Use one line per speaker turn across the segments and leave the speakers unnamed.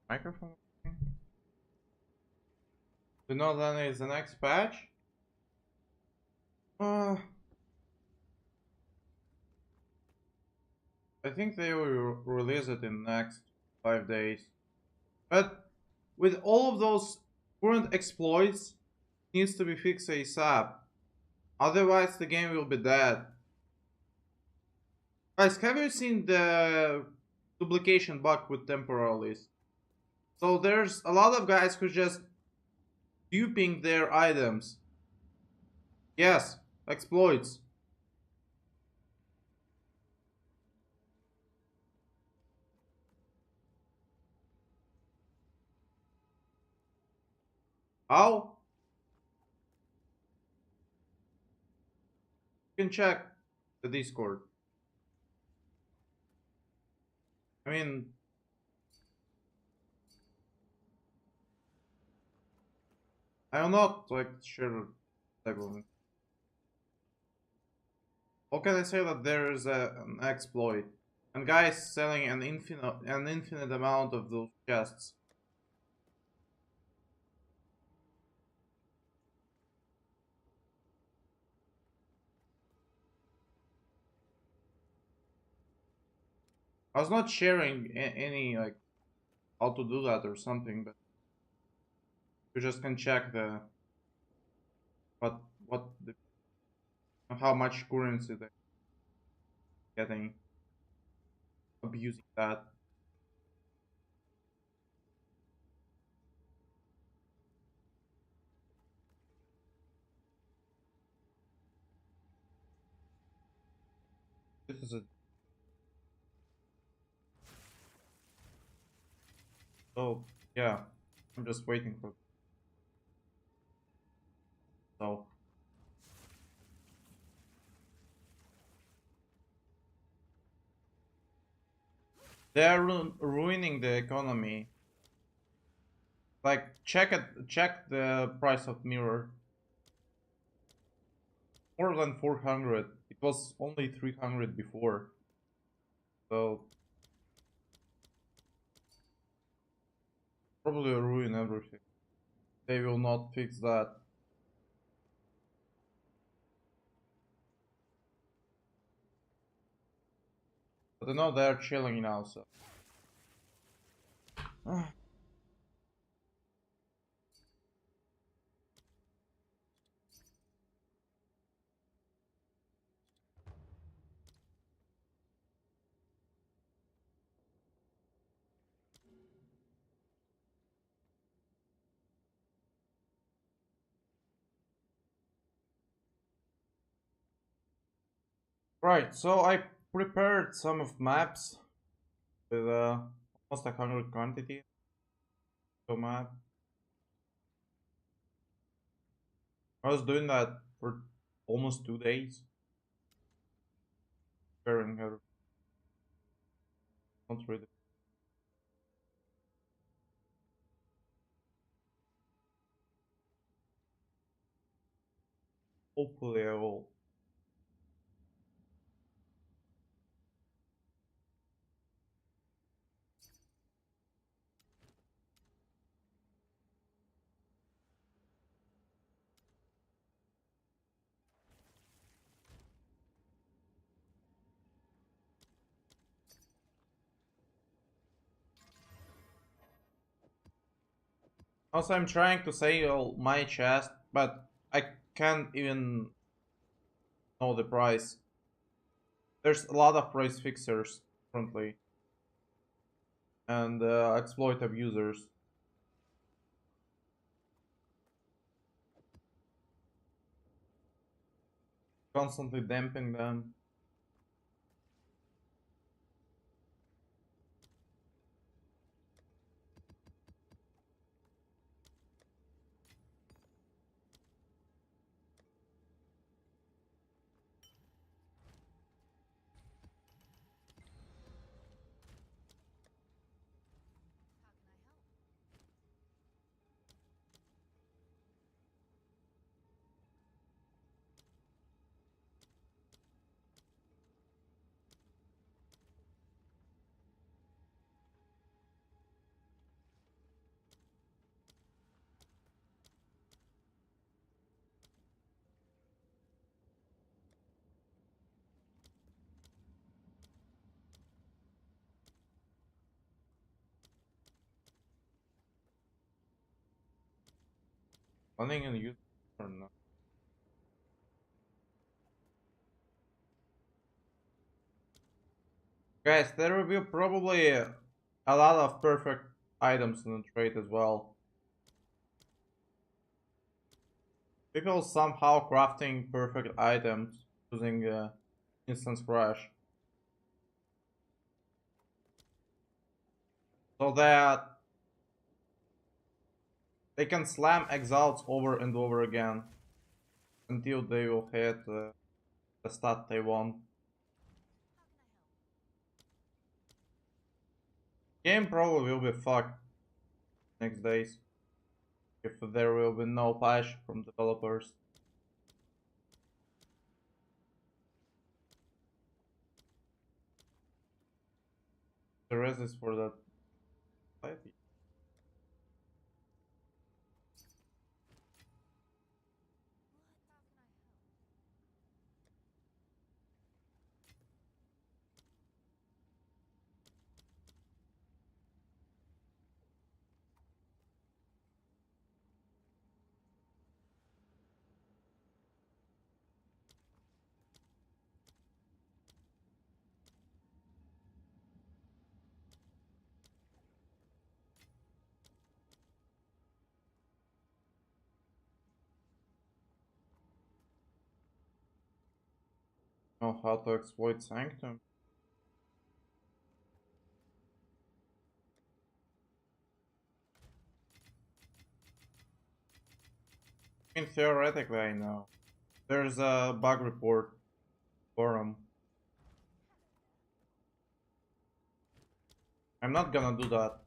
Microphone. Do you know when is the next patch? Uh, I think they will release it in the next 5 days. But with all of those current exploits, needs to be fixed ASAP. Otherwise, the game will be dead. Guys, have you seen the duplication bug with temporalities? So there's a lot of guys who just duping their items. Yes, exploits. How? You can check the Discord. I mean, I'm not like sure. Type of- How can I say that there is an exploit and guys selling an infinite amount of those chests? I was not sharing any like how to do that or something, but you just can check the what the, how much currency they're getting abusing that. This is a so yeah. I'm just waiting for so they are ruining the economy. Like check the price of mirror. More than 400. It was only 300 before. So probably ruin everything. They will not fix that. But I know they're chilling now, so. Right, so I prepared some of maps with almost 100 quantity of map. I was doing that for almost 2 days. Preparing her. Not really. Hopefully I will. Also, I'm trying to sell my chest, but I can't even know the price. There's a lot of price fixers currently and exploit abusers. Constantly damping them. Planning on use or not? Guys, there will be probably a lot of perfect items in the trade as well. People somehow crafting perfect items using instance crash. So that they can slam exalts over and over again until they will hit the stat they want. Game probably will be fucked next days if there will be no patch from developers. The rest is for that site. Know how to exploit Sanctum. I mean, theoretically, I know. There's a bug report forum. I'm not gonna do that.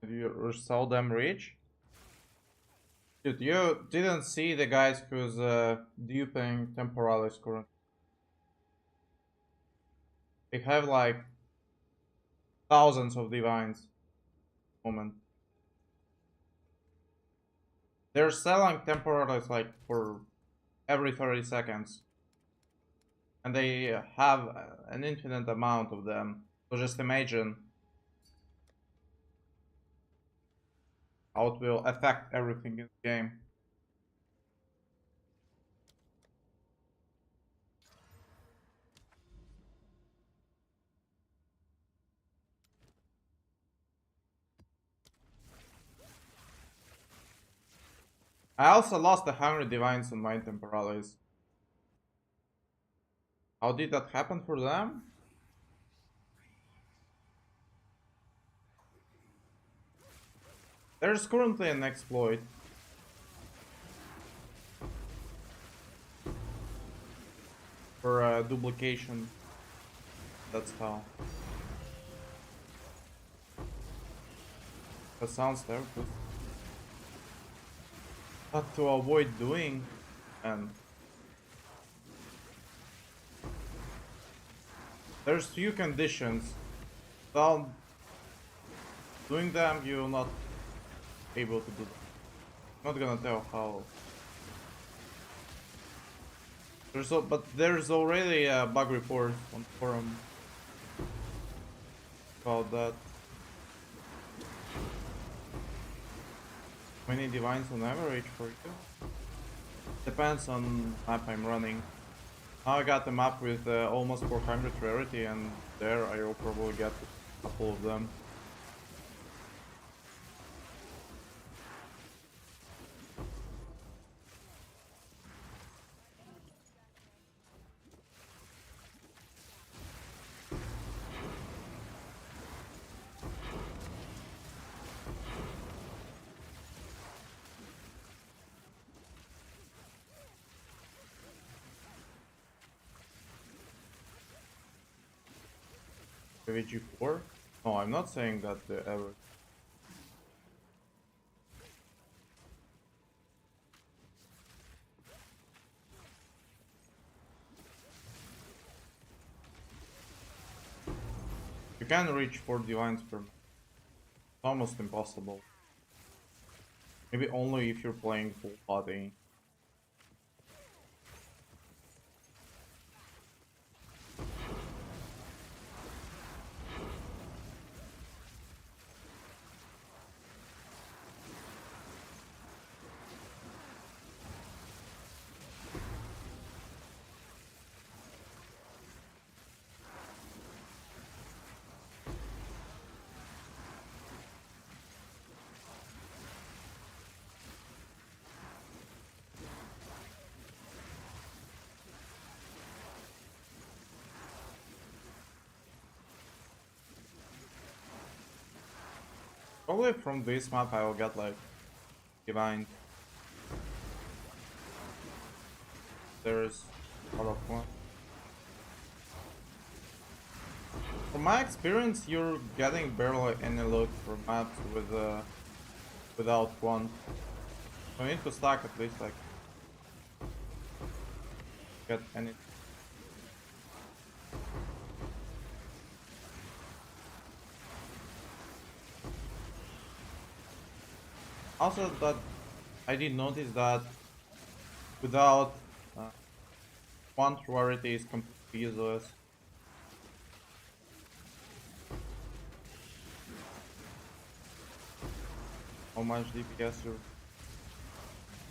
You saw them reach? Dude, you didn't see the guys who's duping Temporalis currently. They have like thousands of divines at the moment. They're selling Temporalis like for every 30 seconds. And they have an infinite amount of them. So just imagine how it will affect everything in the game. I also lost 100 divines on my Temporalis. How did that happen for them? There's currently an exploit. For duplication. That's how. That sounds terrible. What to avoid doing, and there's few conditions. Without doing them, you will not able to do them. Not gonna tell how. But there's already a bug report on the forum about that. Many divines on average for you? Depends on map I'm running. Now I got a map with almost 400 rarity, and there I will probably get a couple of them. G4? No, I'm not saying that the average. You can reach 4 divines per minute. It's almost impossible. Maybe only if you're playing full body. Probably from this map I will get like divine. There's a lot of fun. From my experience, you're getting barely any loot for maps with without one. So you need to stack at least like get any. Also, that I did notice that without one rarity is completely useless. How much DPS you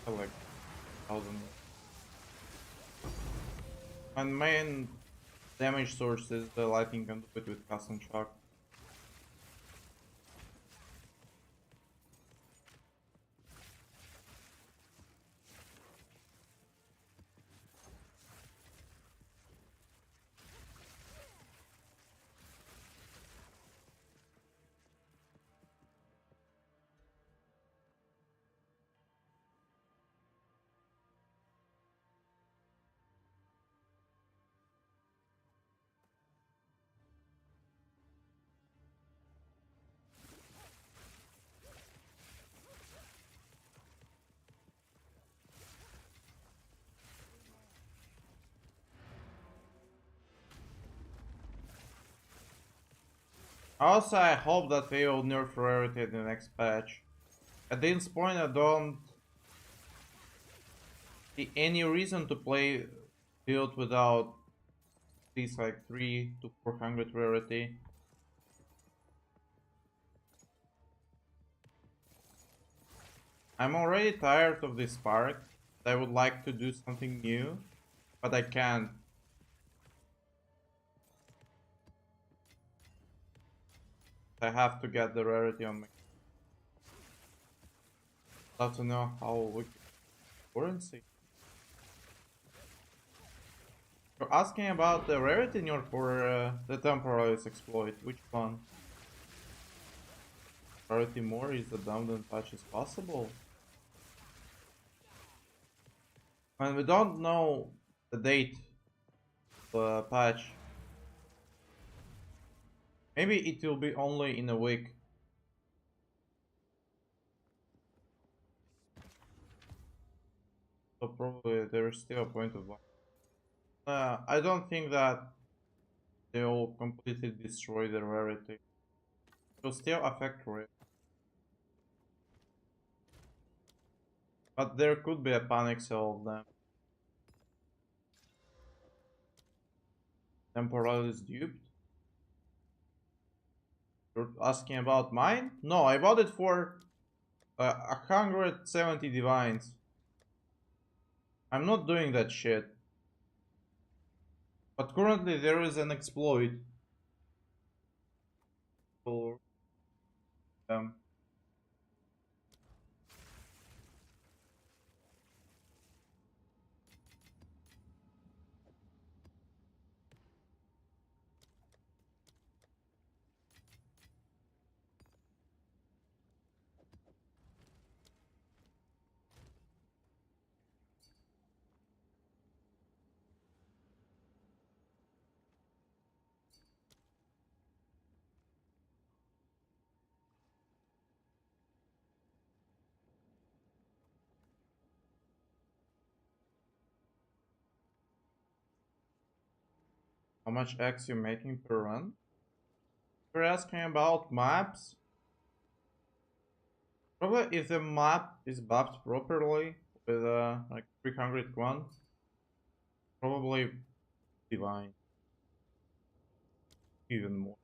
like 1000. My main damage source is the lightning conduit with custom shock. Also, I hope that they will nerf rarity in the next patch. At this point, I don't see any reason to play build without these like 3 to 400 rarity. I'm already tired of this spark. I would like to do something new, but I can't. I have to get the rarity on me. Love to know how we currency. You're asking about the rarity in your for the temporalist exploit. Which one? Rarity more is the dominant patch is possible. And we don't know the date of the patch. Maybe it will be only in a week. So probably there is still a point of I don't think that they will completely destroy the rarity. It will still affect rarity. But there could be a panic sell of them. Temporal is duped. You're asking about mine? No, I bought it for 170 divines. I'm not doing that shit. But currently there is an exploit for them. How much X you're making per run? You're asking about maps? Probably if the map is buffed properly with like 301, probably divine. Even more.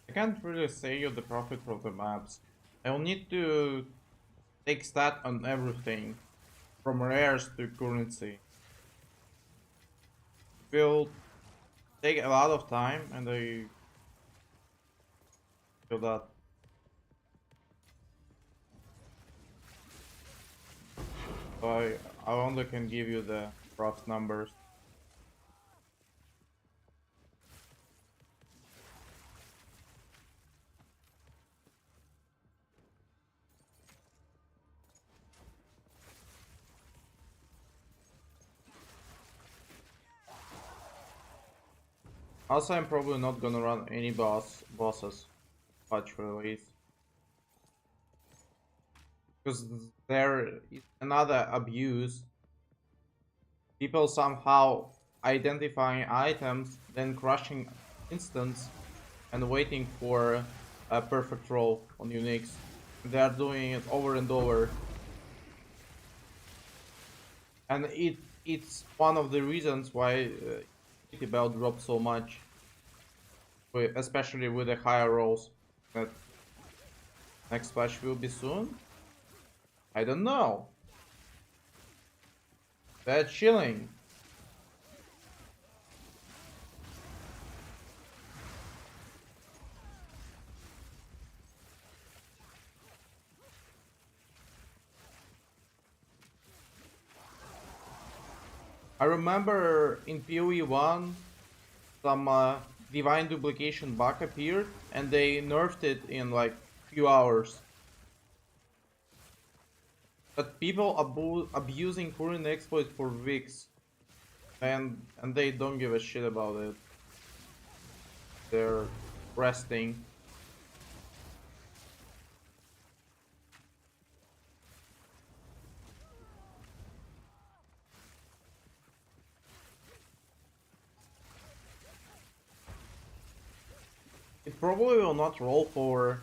I can't really say you the profit from the maps. I will need to take stat on everything, from rares to currency. Build take a lot of time, and I feel that. So I only can give you the rough numbers. Also, I'm probably not gonna run any bosses patch release, because there is another abuse. People somehow identifying items, then crushing instance, and waiting for a perfect roll on Unix. They are doing it over and over, and it's one of the reasons why Bell dropped so much, especially with the higher rolls. That next patch will be soon. I don't know. They're chilling. I remember in PoE 1 some divine duplication bug appeared and they nerfed it in like few hours. But people abusing current exploit for weeks, and they don't give a shit about it. They're resting. It probably will not roll for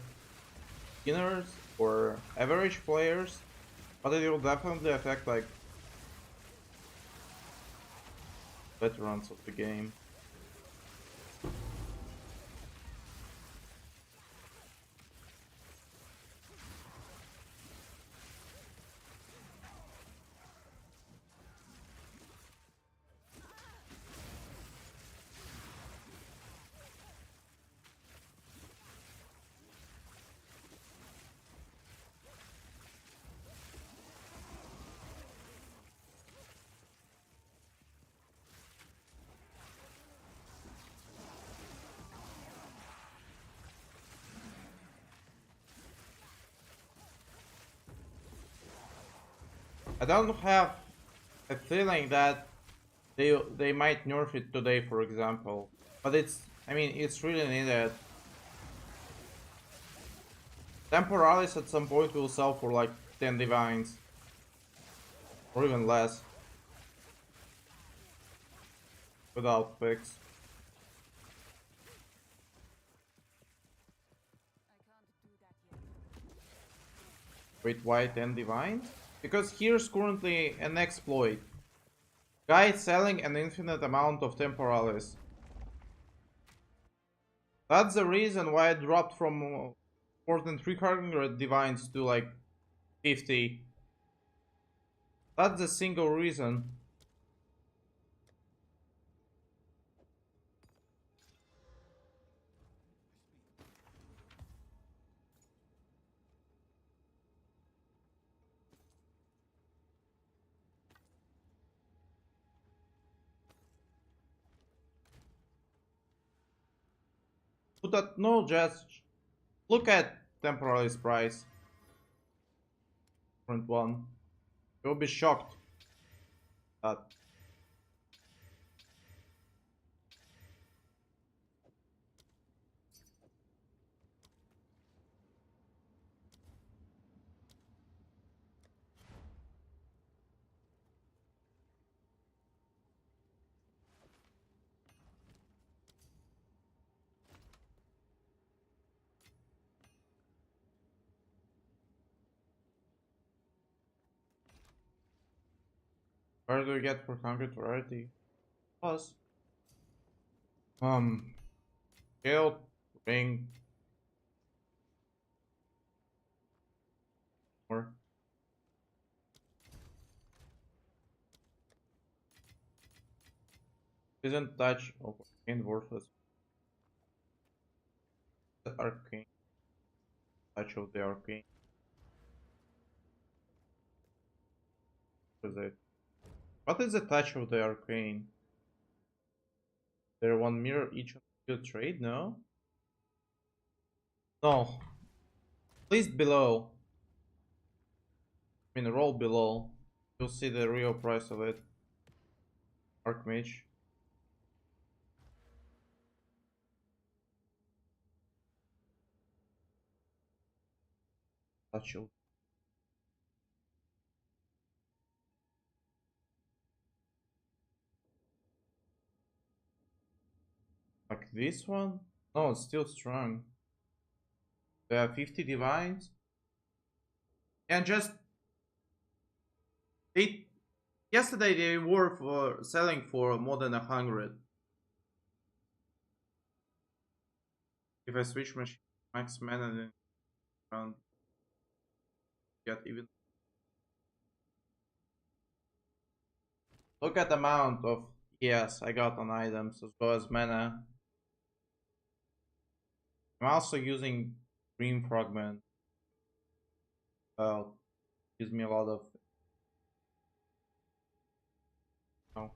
beginners or average players, but it will definitely affect like veterans of the game. I don't have a feeling that they might nerf it today, for example. But I mean, it's really needed. Temporalis at some point will sell for like 10 divines. Or even less. Without fix. Wait, why 10 divines? Because here's currently an exploit. Guy selling an infinite amount of temporalis. That's the reason why I dropped from more than 300 divines to like 50. That's the single reason. Put that, no, just look at temporalis price. Current one. You'll be shocked that. Where do you get 450rairty? Plus. Scaled ring. Or isn't touch. Oh, Arcane worthless. The arcane. Touch of the arcane. What is it? What is the touch of the arcane? There one mirror each of the trade? No? No. Please below. I mean roll below. You'll see the real price of it. Archmage. Touch of like this one? No, it's still strong. They have 50 divines. And just they yesterday they were for selling for more than 100. If I switch machine max mana then around get even. Look at the amount of yes I got on items as well as mana. I'm also using Dream Fragment. Gives me a lot of. Oh.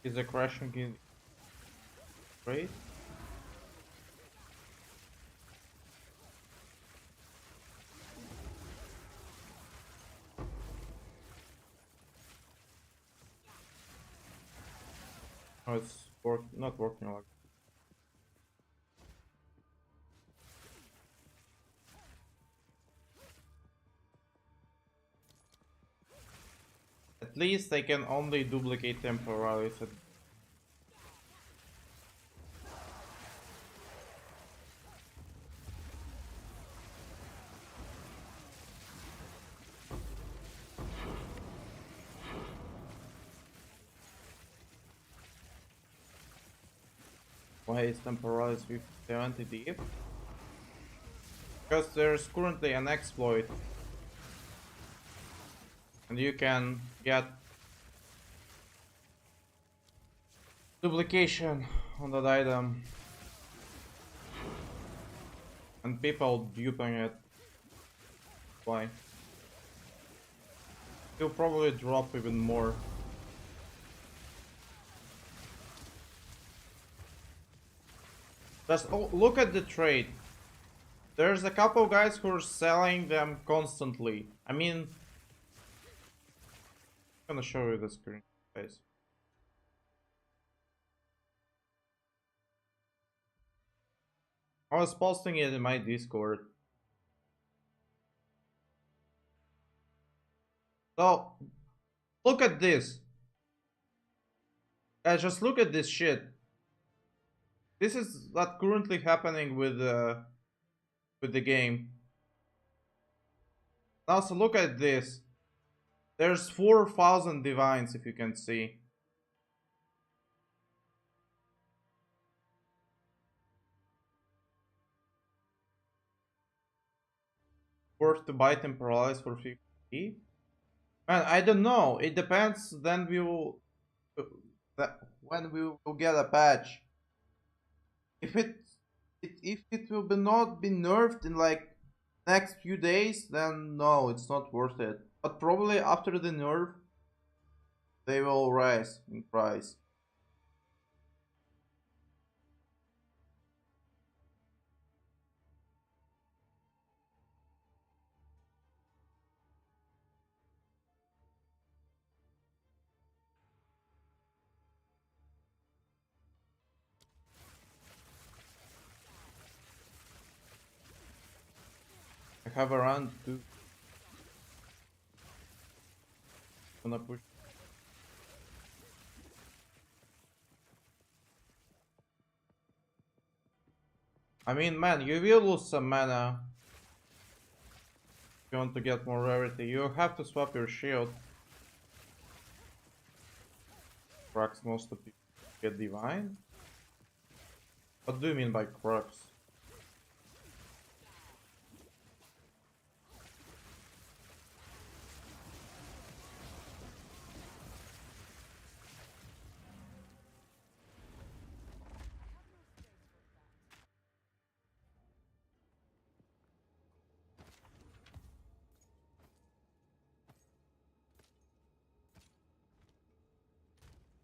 Is a crashing in great? Oh, it's not working like. At least I can only duplicate temporarily. So why is temporalized with 70 deep? Because there's currently an exploit. And you can get duplication on that item. And people duping it. Why? You'll probably drop even more. Just look at the trade. There's a couple guys who are selling them constantly. I mean, I'm gonna show you the screen, guys. I was posting it in my Discord. So, look at this. Guys, just look at this shit. This is not currently happening with the game. Now, so look at this. There's 4,000 divines, if you can see. Worth to buy temporalize for 50. Man, I don't know. It depends. Then we will when we will get a patch. If it will be not be nerfed in like next few days, then no, it's not worth it. But probably after the nerf, they will rise in price. I have around 2. Gonna push. I mean, man, you will lose some mana. If you want to get more rarity, you have to swap your shield. Crux most of people get divine? What do you mean by crux?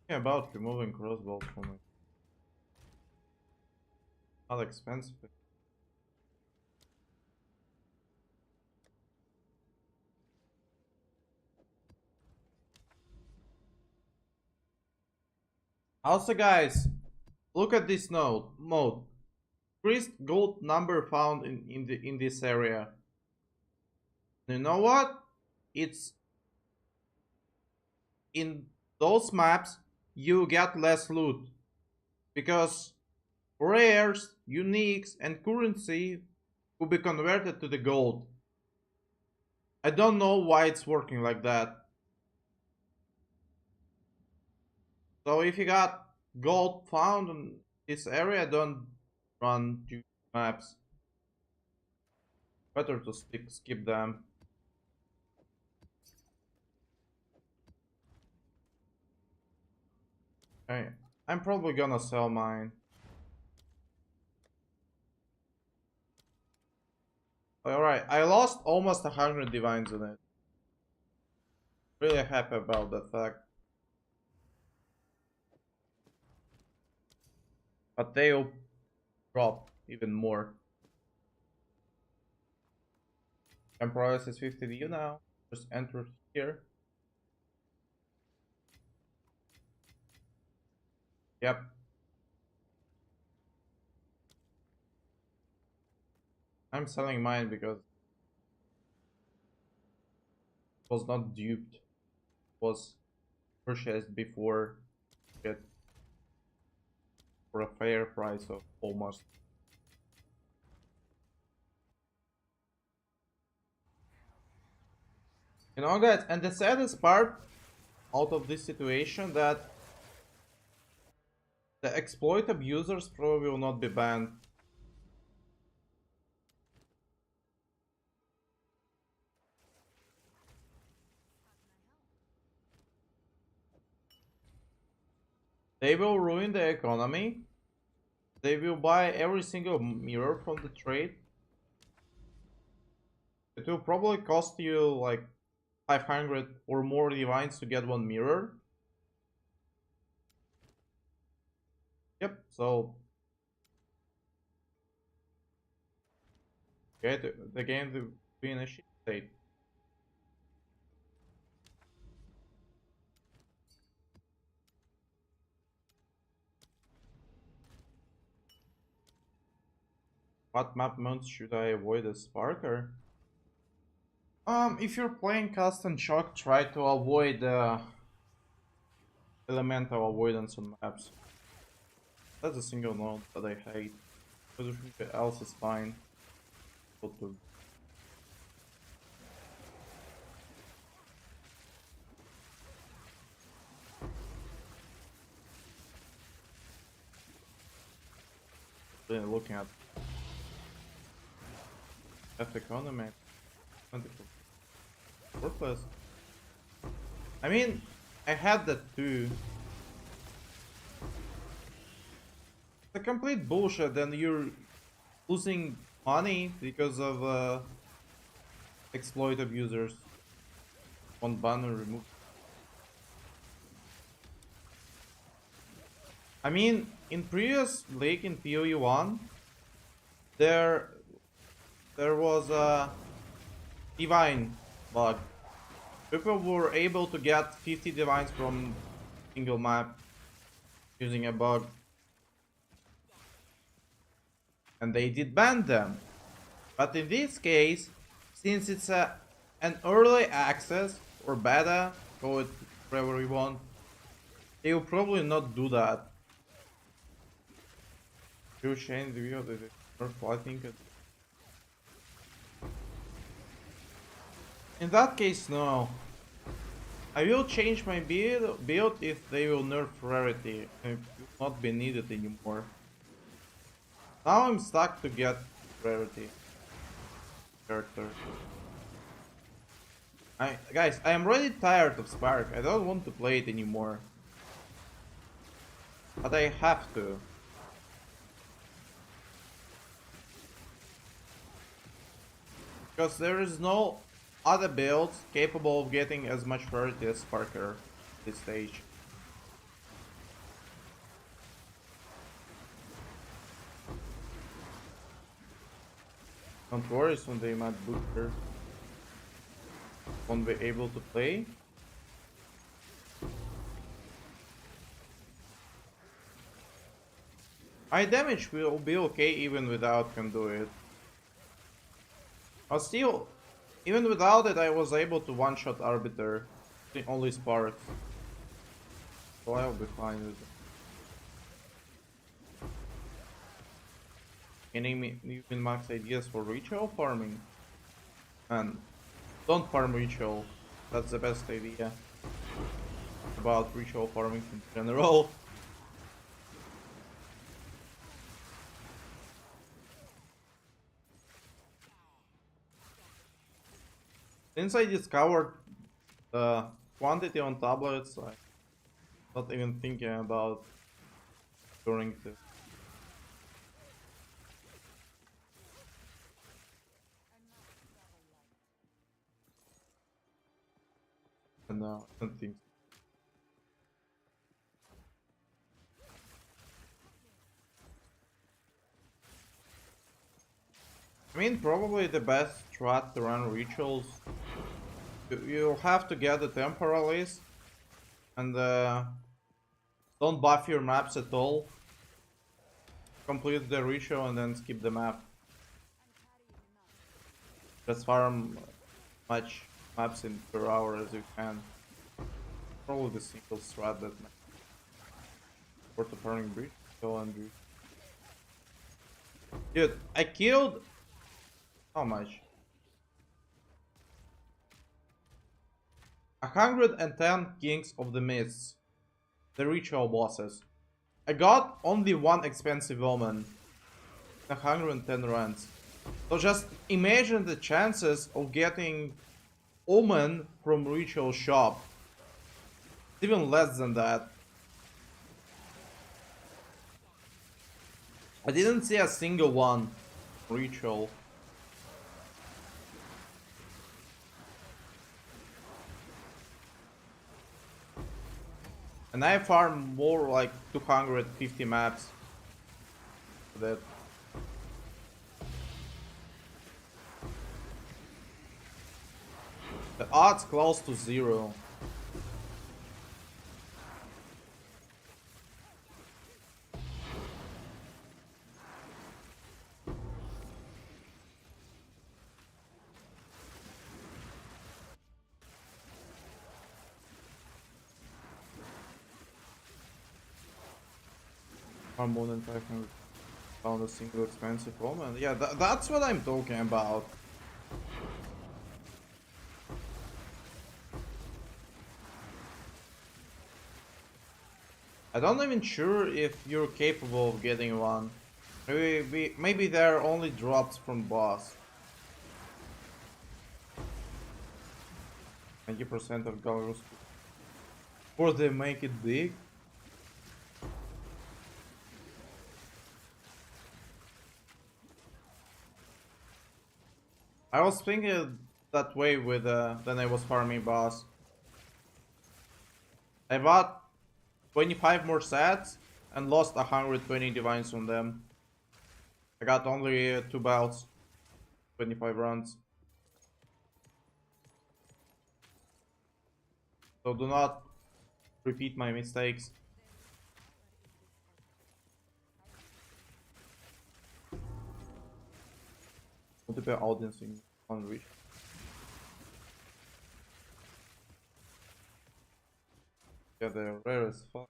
Yeah, about removing crossbows from it. Not expensive. Also, guys, look at this mode. Increased gold number found in this area. You know what? It's in those maps you get less loot because rares, uniques, and currency will be converted to the gold. I don't know why it's working like that. So if you got gold found in this area, don't run to maps. Better to skip them. Okay, I'm probably gonna sell mine. Alright, I lost almost 100 divines in it. Really happy about that fact. But they'll drop even more. Empress is 50 DU now. Just enter here. Yep. I'm selling mine because it was not duped. It was purchased before it for a fair price of almost. You know, guys, and the saddest part out of this situation that the exploit abusers probably will not be banned. They will ruin the economy. They will buy every single mirror from the trade. It will probably cost you like 500 or more divines to get one mirror. Yep, so okay, the game will be in a shit state. What map modes should I avoid as Sparker? If you're playing Cast and Shock, try to avoid elemental avoidance on maps. That's a single node that I hate. Everything else is fine. Looking at F economy, 24. Worthless. I mean, I had that too. It's a complete bullshit, and you're losing money because of exploit abusers. One banner removed. I mean, in previous league in PoE1, there was a divine bug. People were able to get 50 divines from single map using a bug. And they did ban them. But in this case, since it's an early access or beta, call it whatever you want, they will probably not do that. You change the view of the fighting. In that case, no. I will change my build if they will nerf rarity and it will not be needed anymore. Now I'm stuck to get rarity character. Guys, I am really tired of Spark. I don't want to play it anymore. But I have to. Because there is no other build capable of getting as much rarity as Sparker at this stage. Don't worry, when they might booster won't be able to play. My damage will be okay even without can do it. But still, even without it, I was able to one-shot Arbiter. Only Sparks. So I'll be fine with it. Any even max ideas for ritual farming? And don't farm ritual. That's the best idea about ritual farming in general. Since I discovered the quantity on tablets, I'm not even thinking about storing this. No, I don't think so. I mean, probably the best strat to run rituals. You have to get the temporalies and don't buff your maps at all. Complete the ritual and then skip the map. Just farm much maps in per hour as you can. Probably the single strat that for the farming bridge. Dude, I killed how much? 110 Kings of the Mists, the ritual bosses. I got only one expensive omen, 110 runs. So just imagine the chances of getting omen from ritual shop. Even less than that. I didn't see a single one ritual. And I farm more like 250 maps for that. The odds close to 0. Farm more than 500 found a single expensive omen. Yeah, that's what I'm talking about. I don't even sure if you're capable of getting one. Maybe they're only drops from boss. 90% of goggles. Or they make it big. I was thinking that way with when I was farming boss. I bought 25 more sets and lost 120 divines on them. I got only 2 belts, 25 runs. So do not repeat my mistakes. Multiple audience in one reach. Yeah, they're rare as fuck.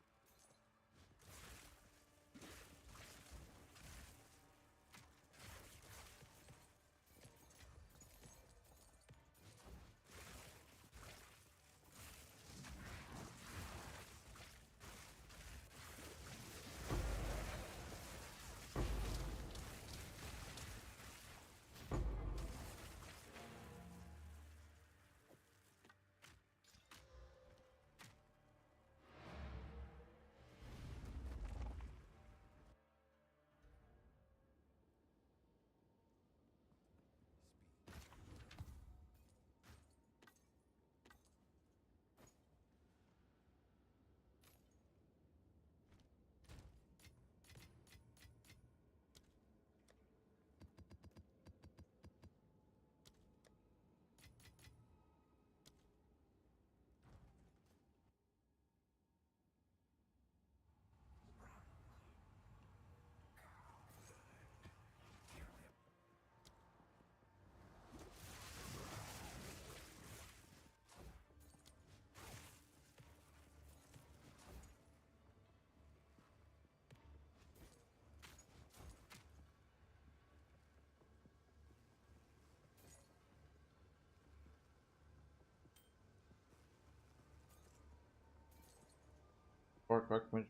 Or Archmage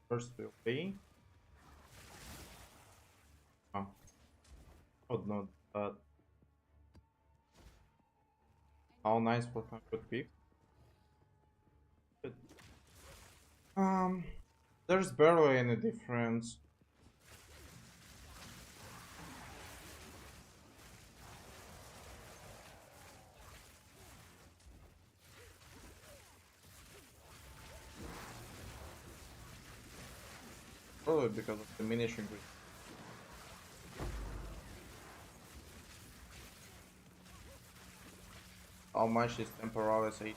first will be. Oh, oh no, all nice for 150. But, there's barely any difference. Probably because of diminishing returns. How much is temporarily say?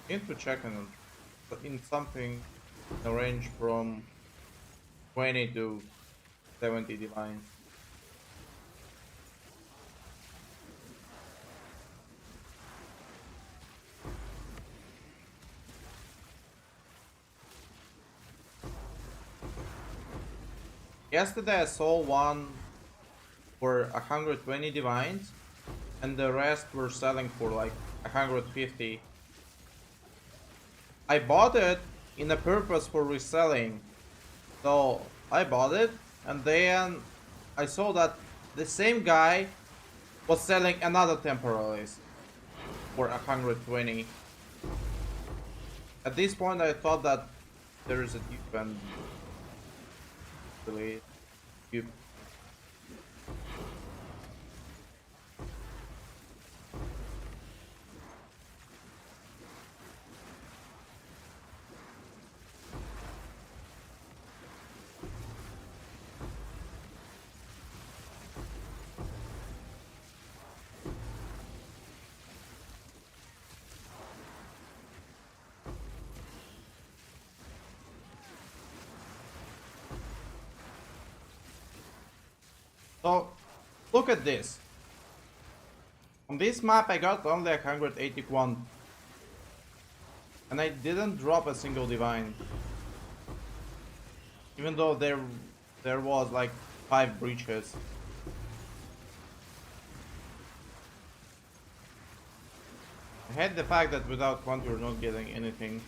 Need to check in something in the range from 20 to 70 divine. Yesterday I saw one for 120 divines and the rest were selling for like 150. I bought it in a purpose for reselling. So I bought it and then I saw that the same guy was selling another temporaries for 120. At this point I thought that there is a dupe and really dupe. So look at this. On this map I got only 181 and I didn't drop a single divine. Even though there was like 5 breaches. I hate the fact that without quant you're not getting anything.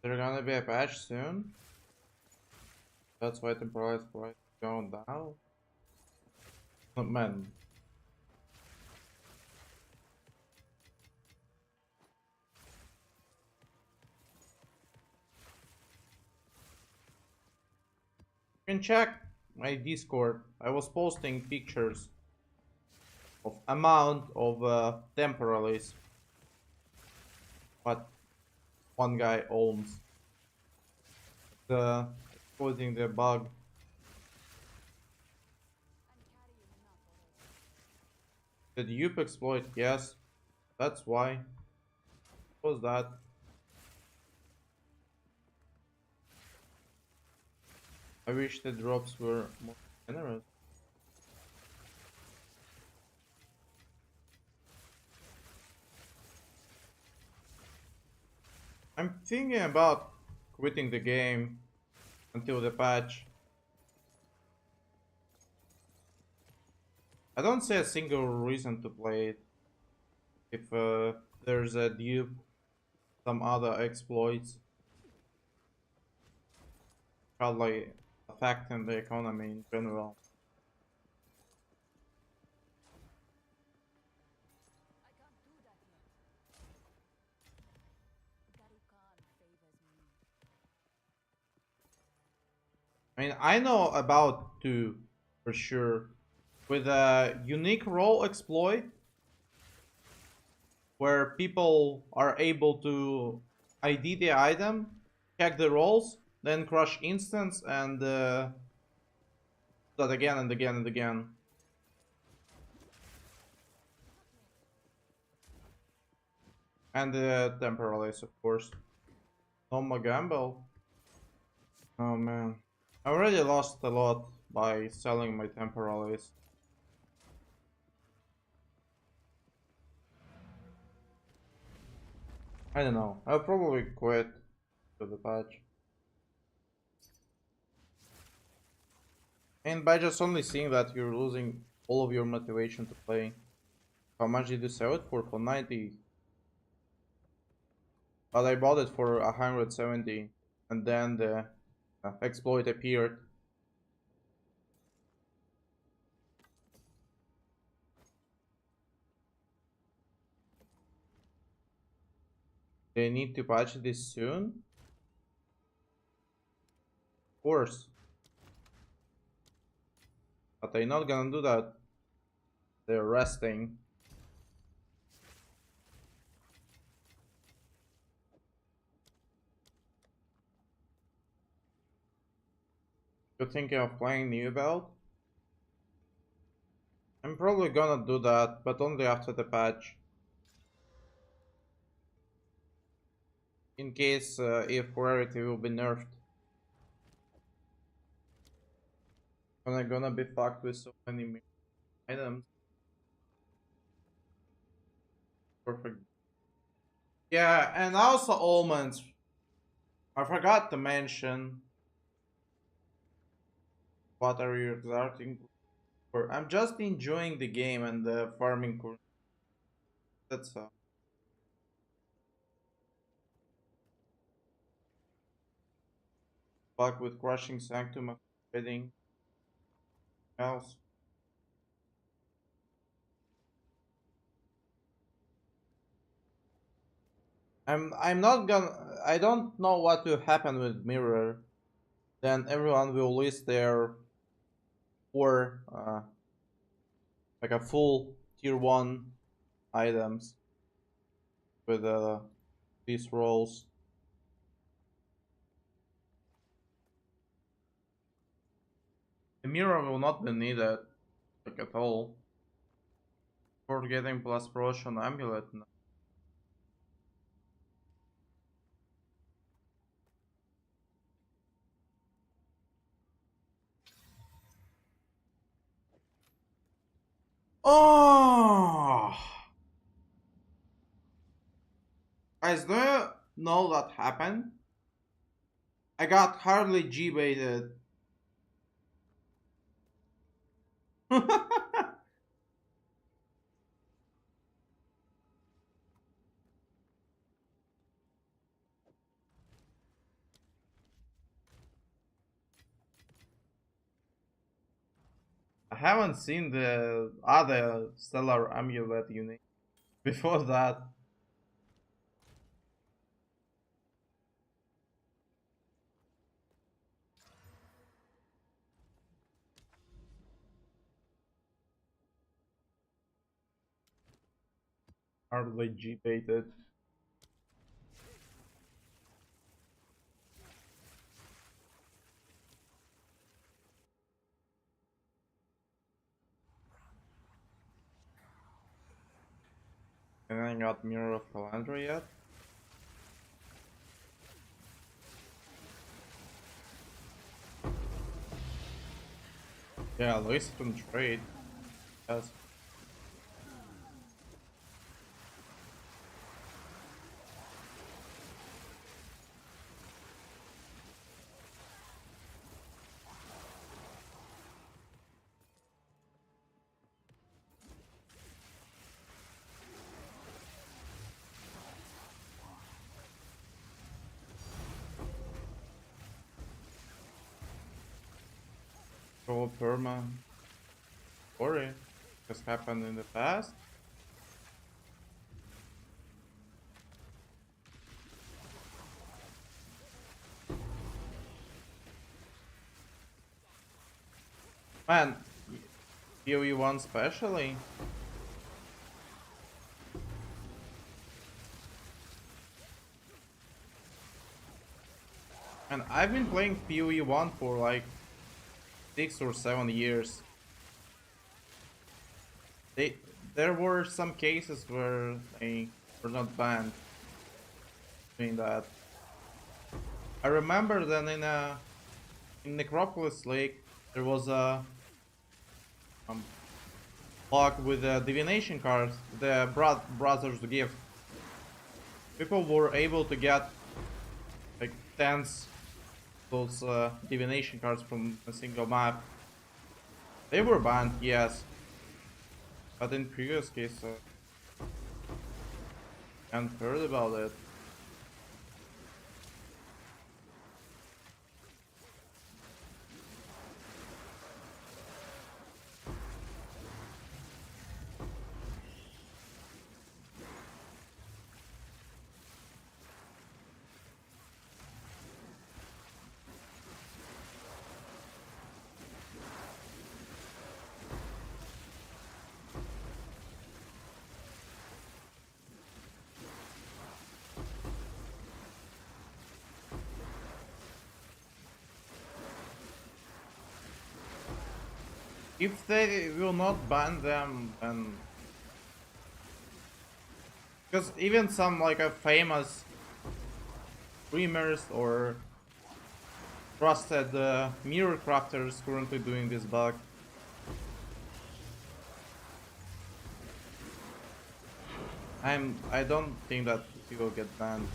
There's gonna be a patch soon. That's why temporary price is going down. Oh, man. You can check my Discord. I was posting pictures of amount of temporalies. What one guy owns. The exposing the bug. Did you exploit? Yes. That's why. What was that? I wish the drops were more generous. I'm thinking about quitting the game until the patch. I don't see a single reason to play it. If there's a dupe, some other exploits, probably affecting the economy in general. I mean, I know about two for sure. With a unique role exploit, where people are able to ID the item, check the roles, then crush instance, and that again and again and again. And the temporalize, of course. No more gamble. Oh man. I already lost a lot by selling my temporalize. I don't know. I'll probably quit to the patch. And by just only seeing that, you're losing all of your motivation to play. How much did you sell it for? For 90. But I bought it for 170. And then the exploit appeared. They need to patch this soon? Of course. But they're not gonna do that. They're resting. You're thinking of playing new belt? I'm probably gonna do that, but only after the patch. In case if rarity will be nerfed. I'm gonna be fucked with so many items. Perfect. Yeah, and also almonds. I forgot to mention. What are you exerting for? I'm just enjoying the game and the farming. That's fuck with crushing sanctum of trading else. I'm not gonna. I don't know what will happen with mirror. Then everyone will list their four like a full tier 1 items with these rolls. The mirror will not be needed like at all for getting plus Prussian amulet. Oh, guys, do you know that happened? I got hardly G-baited. I haven't seen the other stellar amulet unit before that. Hardly G-baited. And I got Mirror of Calandra yet. Yeah, at least can trade. Yes. Pro perma. Sorry. Has happened in the past. Man, PoE1 especially. And I've been playing PoE1 for like 6 or 7 years. They there were some cases where they were not banned doing that. I remember then in Necropolis Lake there was a um, bug with the divination cards, the brothers gift. People were able to get like tens of those divination cards from a single map. They were banned, yes, but in previous cases, I haven't heard about it. If they will not ban them, then because even some like a famous streamers or trusted mirror crafters currently doing this bug. I don't think that he will get banned.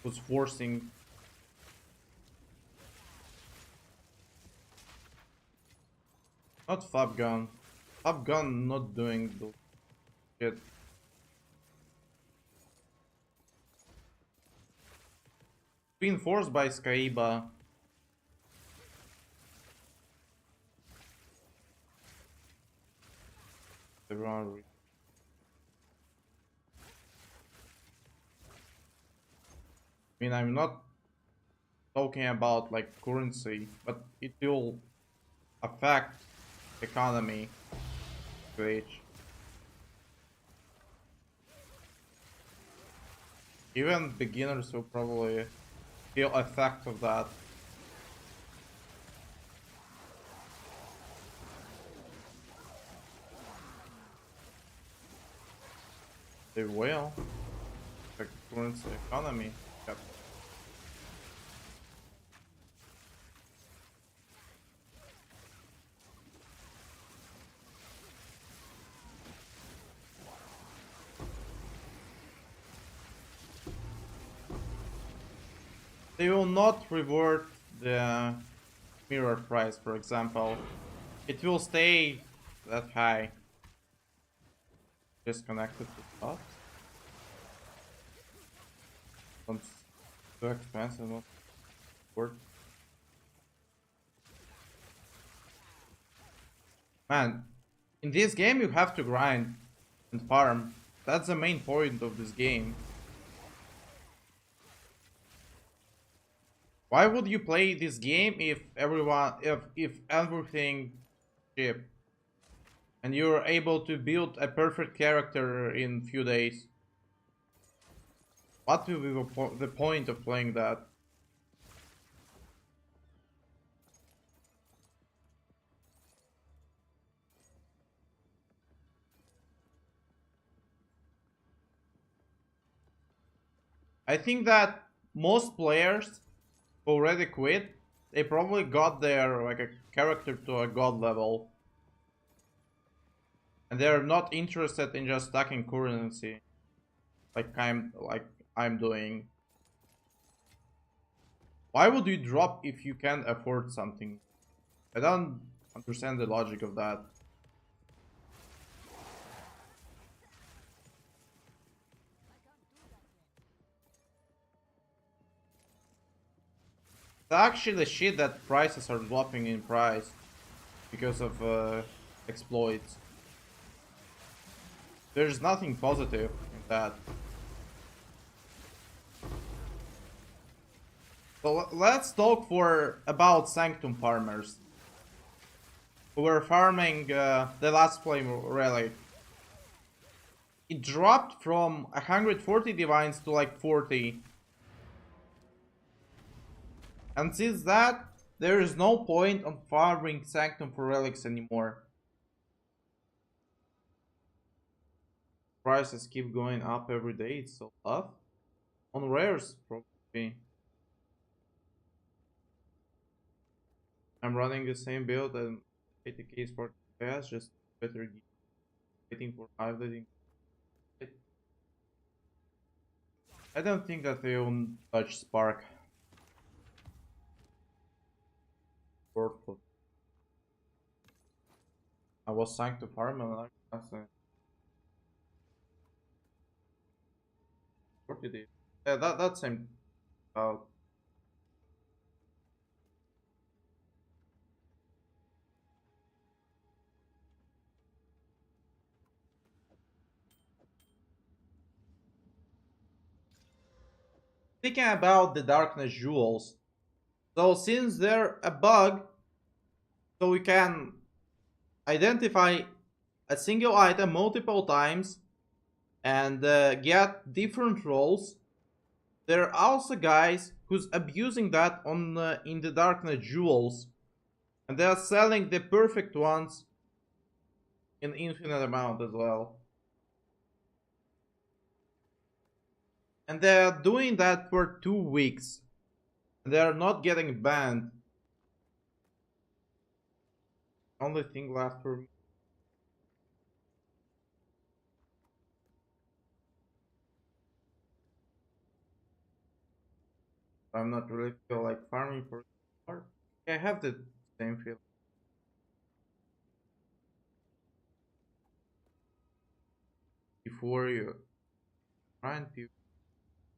Was forcing. Not Fabgun. Fabgun not doing the shit. Being forced by Skaiba. The rarity. I mean, I'm not talking about like currency, but it will affect economy to age. Even beginners will probably feel effect of that. They will. The currency economy. Yep. They will not reward the mirror price, for example. It will stay that high. Disconnected to stuff. Sounds too expensive, not worth. Man, in this game you have to grind and farm. That's the main point of this game. Why would you play this game if everything cheap and you're able to build a perfect character in few days? What will be the point of playing that? I think that most players who already quit, they probably got their like a character to a god level. And they're not interested in just stacking currency like I'm doing. Why would you drop if you can't afford something? I don't understand the logic of that. It's actually shit that prices are dropping in price because of exploits. There's nothing positive in that. So let's talk for about Sanctum farmers. who were farming the last flame relic. It dropped from 140 divines to like 40. And since that, there is no point on farming Sanctum for relics anymore. Prices keep going up every day, it's so tough. On rares, probably. I'm running the same build and 80k for FPS, just better gear. Waiting for highlighting. I don't think that they will touch Spark. I was sank to farm and I was 40 days. Yeah, that same out. Speaking about the darkness jewels, so since they're a bug, so we can identify a single item multiple times and get different rolls. There are also guys who's abusing that on in the darknet jewels, and they are selling the perfect ones in infinite amount as well. And they are doing that for 2 weeks. And they are not getting banned. Only thing left for me. I'm not really feel like farming for more. I have the same feel. Before you try and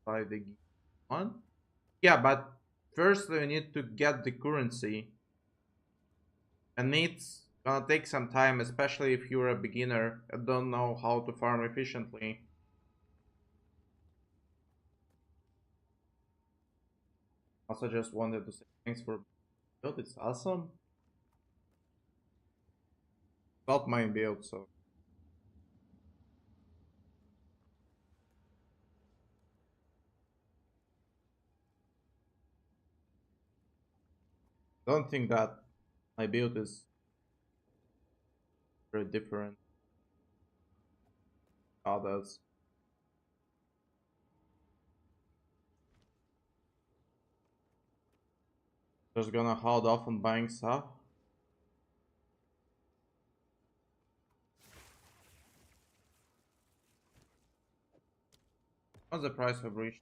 buy the one. Yeah, but first we need to get the currency. And it's gonna take some time, especially if you're a beginner and don't know how to farm efficiently. Also just wanted to say thanks for build, it's awesome. Not my build, so don't think that my build is very different others. Just gonna hold off on buying stuff. What's the price of reach?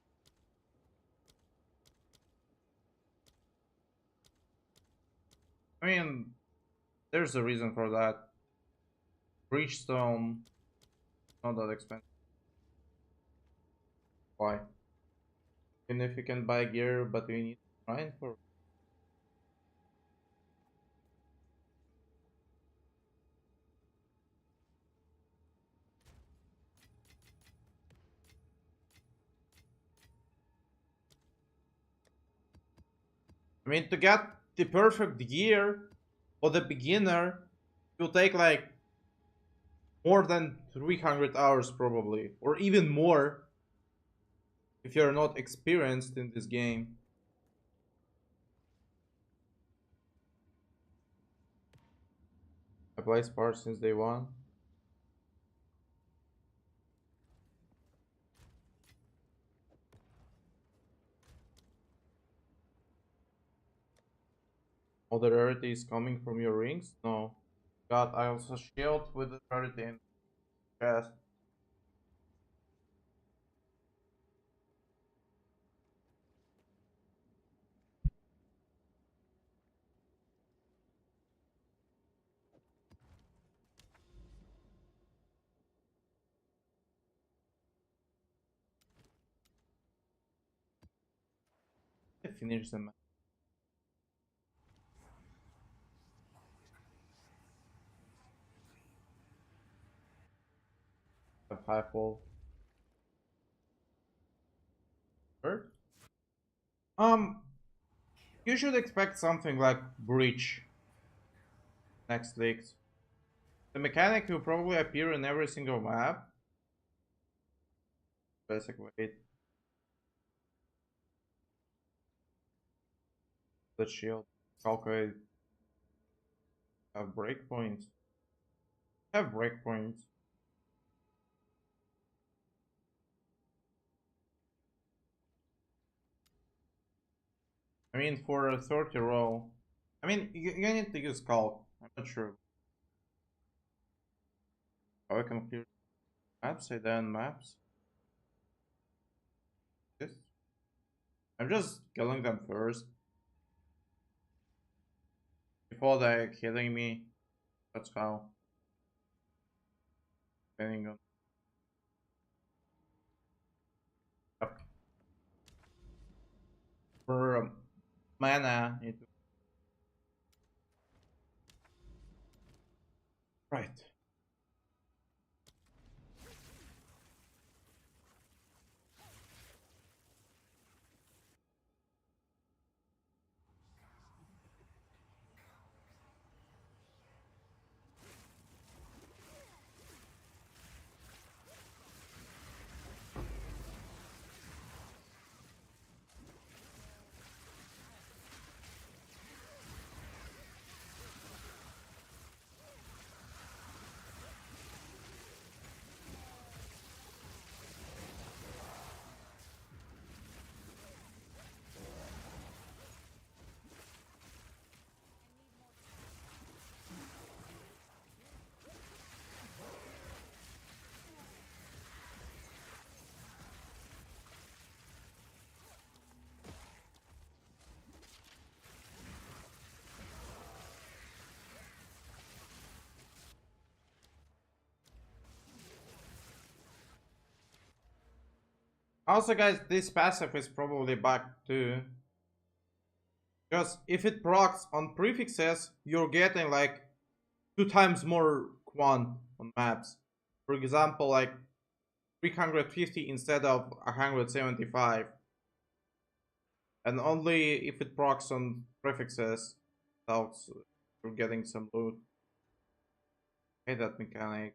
I mean, there's a reason for that. Breachstone, not that expensive. Why? Even if you can buy gear, but we need to grind for. I mean, to get the perfect gear for the beginner, it will take like more than 300 hours probably, or even more if you're not experienced in this game. I play Spark since day one. All the rarity is coming from your rings? No. God, I also shield with the rarity in chest. I finish them. A 5-wall. Bird? You should expect something like Breach next leaked. The mechanic will probably appear in every single map. Basic weight. The shield. Calculate. Have breakpoints. Have breakpoints. I mean, for a 30 roll. I mean, you need to use calc. I'm not sure. Oh, I can clear maps, say then maps. This. I'm just killing them first. Before they're killing me. That's how. Depending on. Yep. For mana, need to. Right. Also, guys, this passive is probably bugged too. Because if it procs on prefixes, you're getting like 2 times more quant on maps. For example, like 350 instead of 175. And only if it procs on prefixes, else you're getting some loot. Hate that mechanic.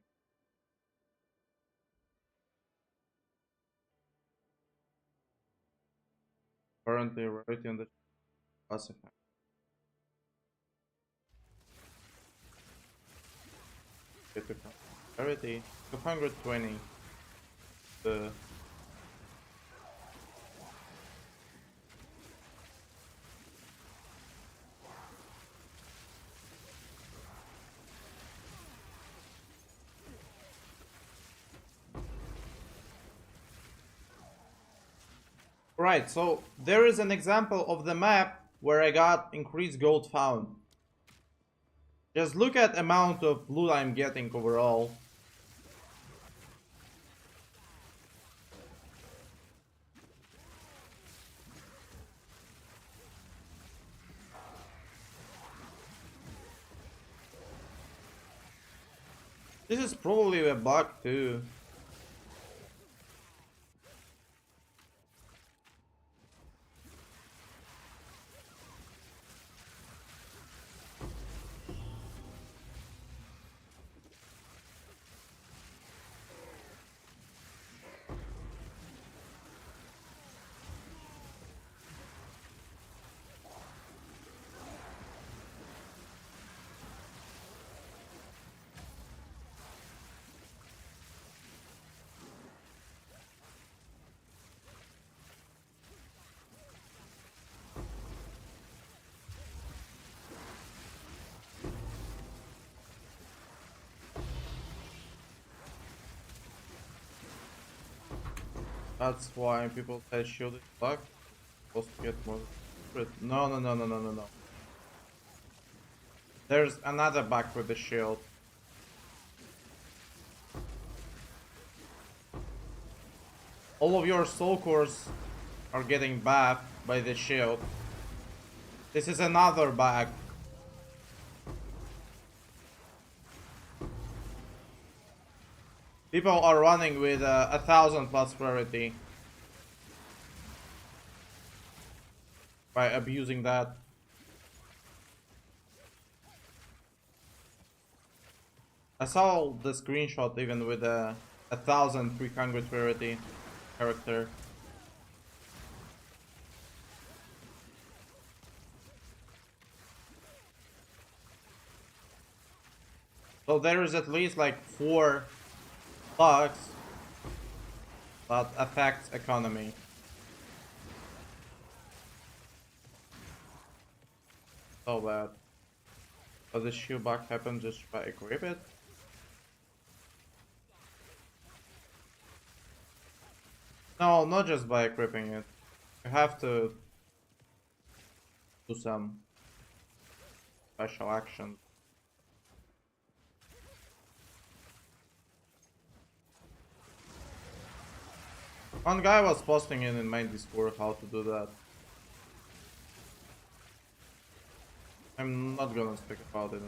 Currently, rarity on the passive. Rarity 220. The right, so there is an example of the map where I got increased gold found. Just look at amount of loot I'm getting overall. This is probably a bug too. That's why people say shield is bug. Supposed to get more. No, no, no, no, no, no, no. There's another bug with the shield. All of your soul cores are getting buffed by the shield. This is another bug. People are running with 1,000 plus rarity by abusing that. I saw the screenshot even with a 1300 rarity character. So there is at least like 4 bugs that affects economy. So bad. Does this shoe bug happen just by equip it? No, not just by equipping it. You have to do some special action. One guy was posting it in my Discord how to do that. I'm not gonna speak about it.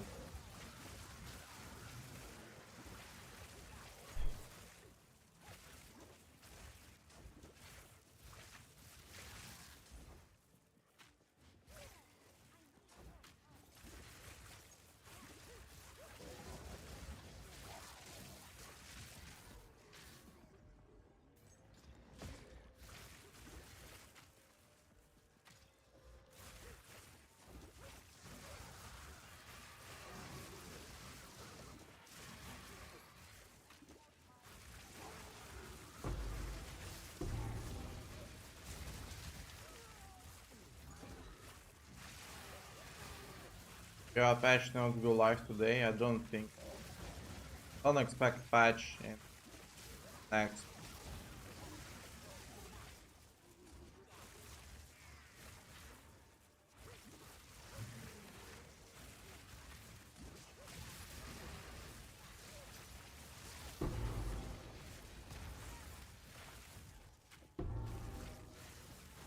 Yeah, patch not go live today. I don't think. Don't expect patch in next.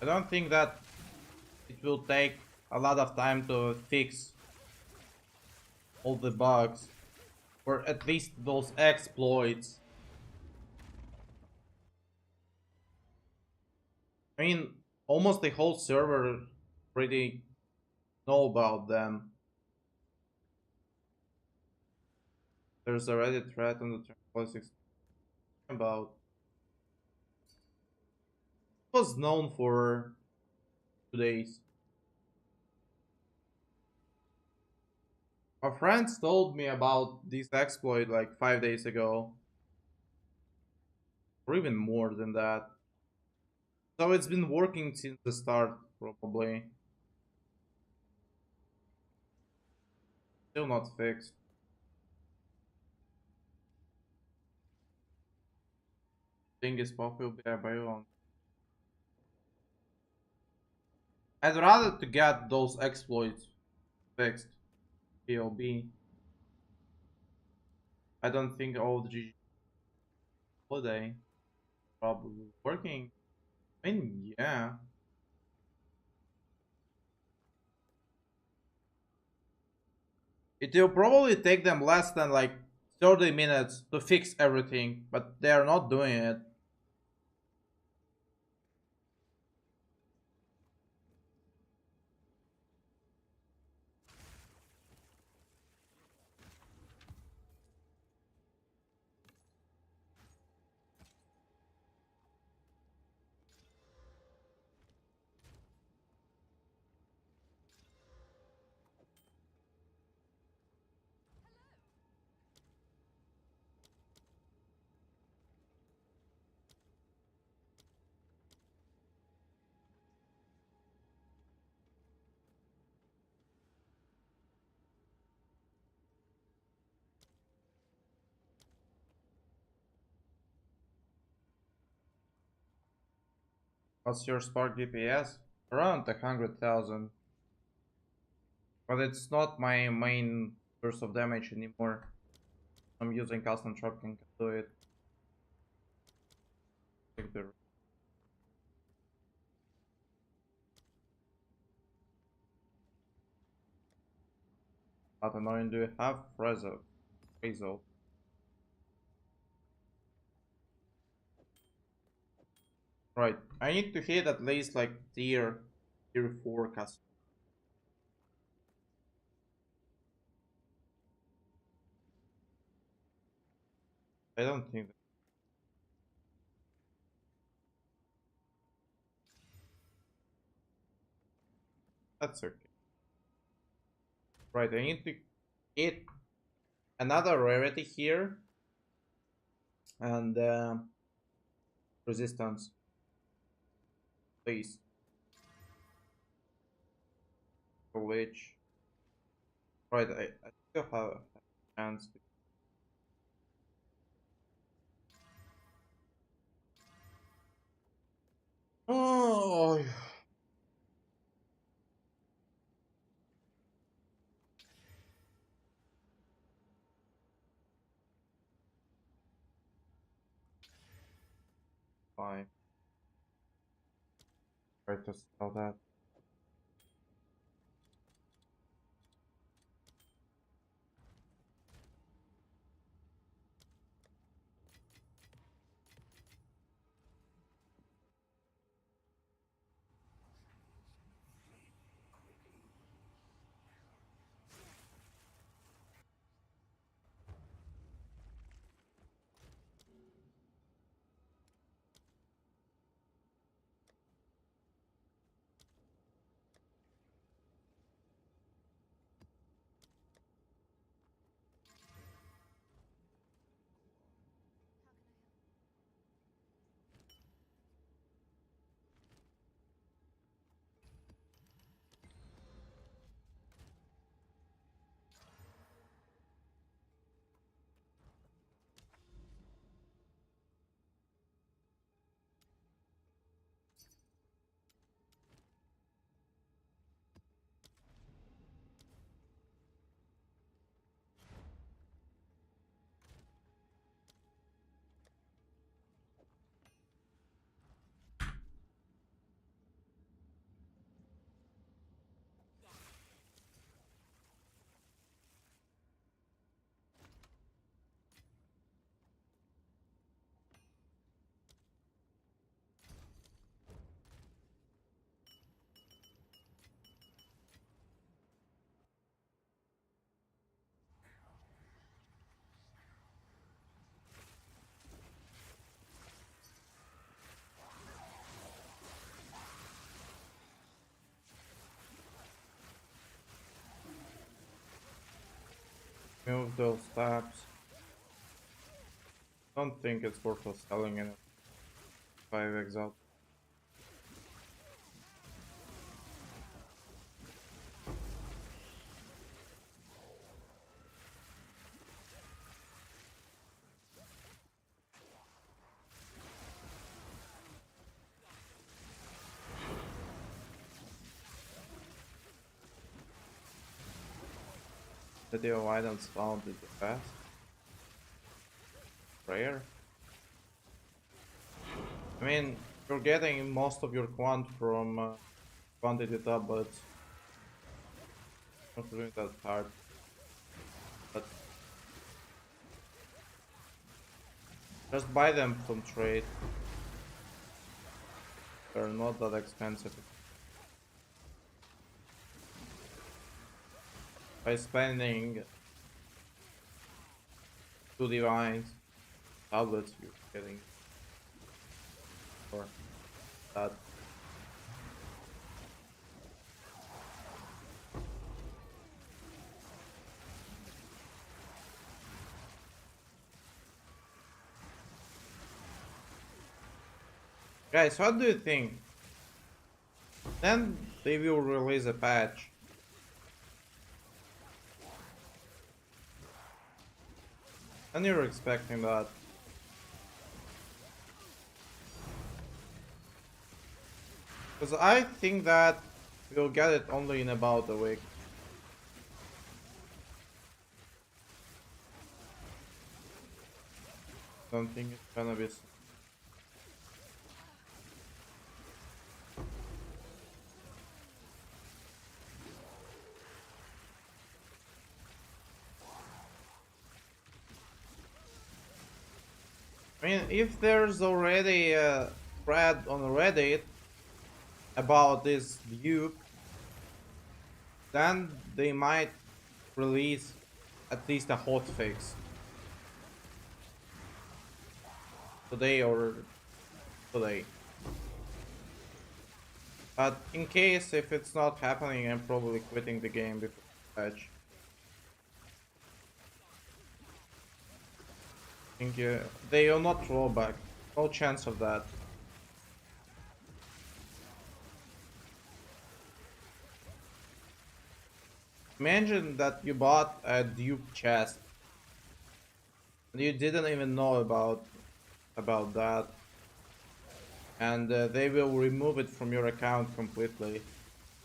I don't think that it will take a lot of time to fix all the bugs, or at least those exploits. I mean, almost the whole server already know about them. There's a Reddit thread on the politics about. It was known for 2 days. My friends told me about this exploit like 5 days ago, or even more than that. So it's been working since the start, probably. Still not fixed. Thing is popular by you. I'd rather to get those exploits fixed. POB. I don't think all the GG holiday probably working. I mean, yeah. It will probably take them less than like 30 minutes to fix everything, but they are not doing it. What's your Spark DPS? Around 100,000. But it's not my main source of damage anymore. I'm using custom tracking to do it. Not annoying, do you have Frazel? Right. I need to hit at least like tier 4 custom. I don't think that's okay. Right, I need to get another rarity here and resistance, please. For which, right, I still have a chance to. Oh, fine. Try to sell that. Move those tabs. Don't think it's worth us selling it. 5 exalt. Video items found in the past. Rare. I mean, you're getting most of your quant from quantity tab, but not really that hard. But just buy them from trade. They're not that expensive. By spending 2 divines tablets, you're getting for that. Guys, what do you think? Then they will release a patch. And you're expecting that. Because I think that we'll get it only in about a week. Don't think it's gonna be. I mean, if there's already a thread on Reddit about this dupe, then they might release at least a hotfix. today or today. But in case if it's not happening, I'm probably quitting the game before the patch. Think they will not roll back. No chance of that. Imagine that you bought a dupe chest and you didn't even know about that, and they will remove it from your account completely.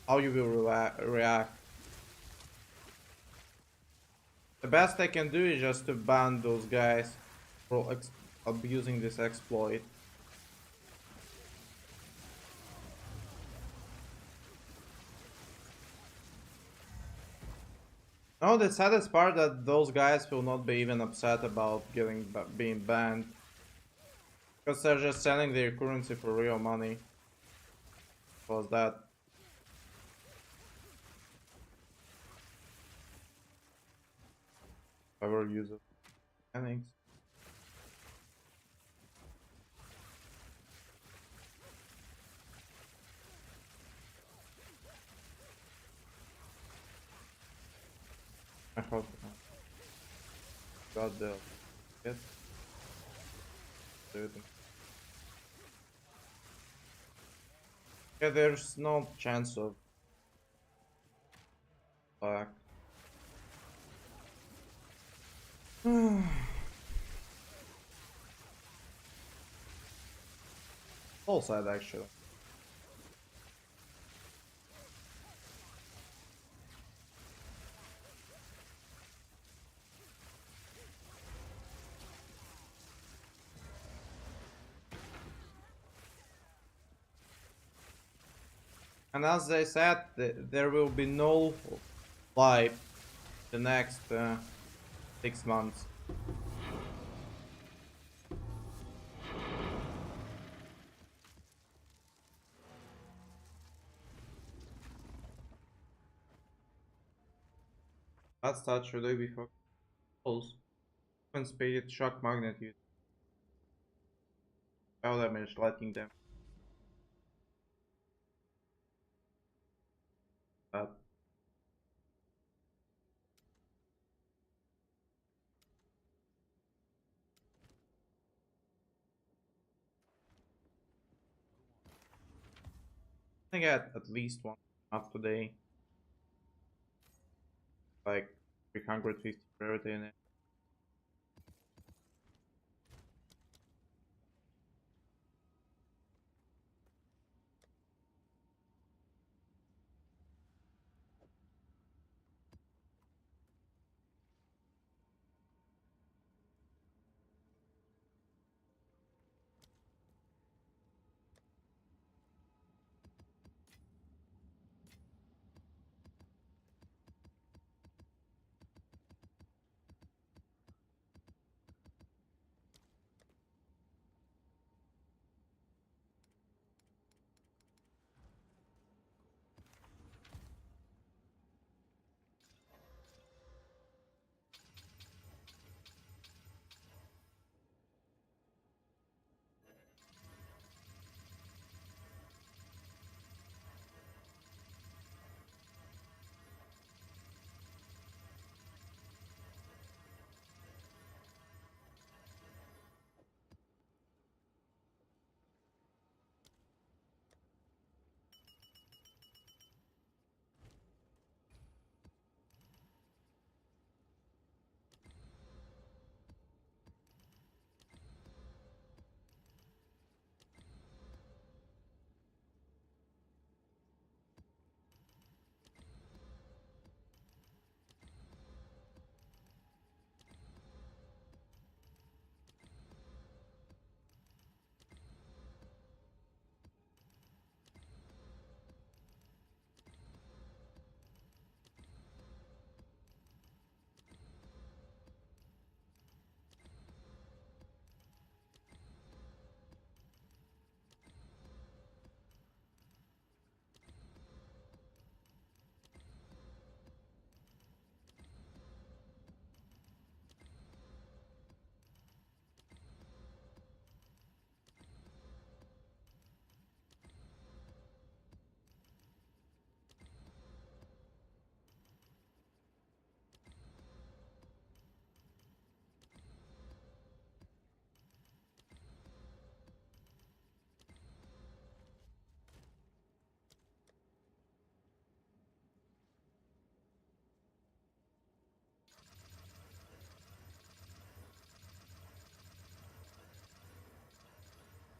How you will react? The best I can do is just to ban those guys for abusing this exploit. No, the saddest part that those guys will not be even upset about being banned, because they're just selling their currency for real money. Was that? Ever use it? Mechanics. I hope got the yes. Dude. Yeah, there's no chance of back. All side actually. And as I said, there will be no life the next 6 months. That's that should I be focused? Open speed, shock magnet use. Spell damage, lightning damage. That. I get at least one up today. Like 350 rarity in it.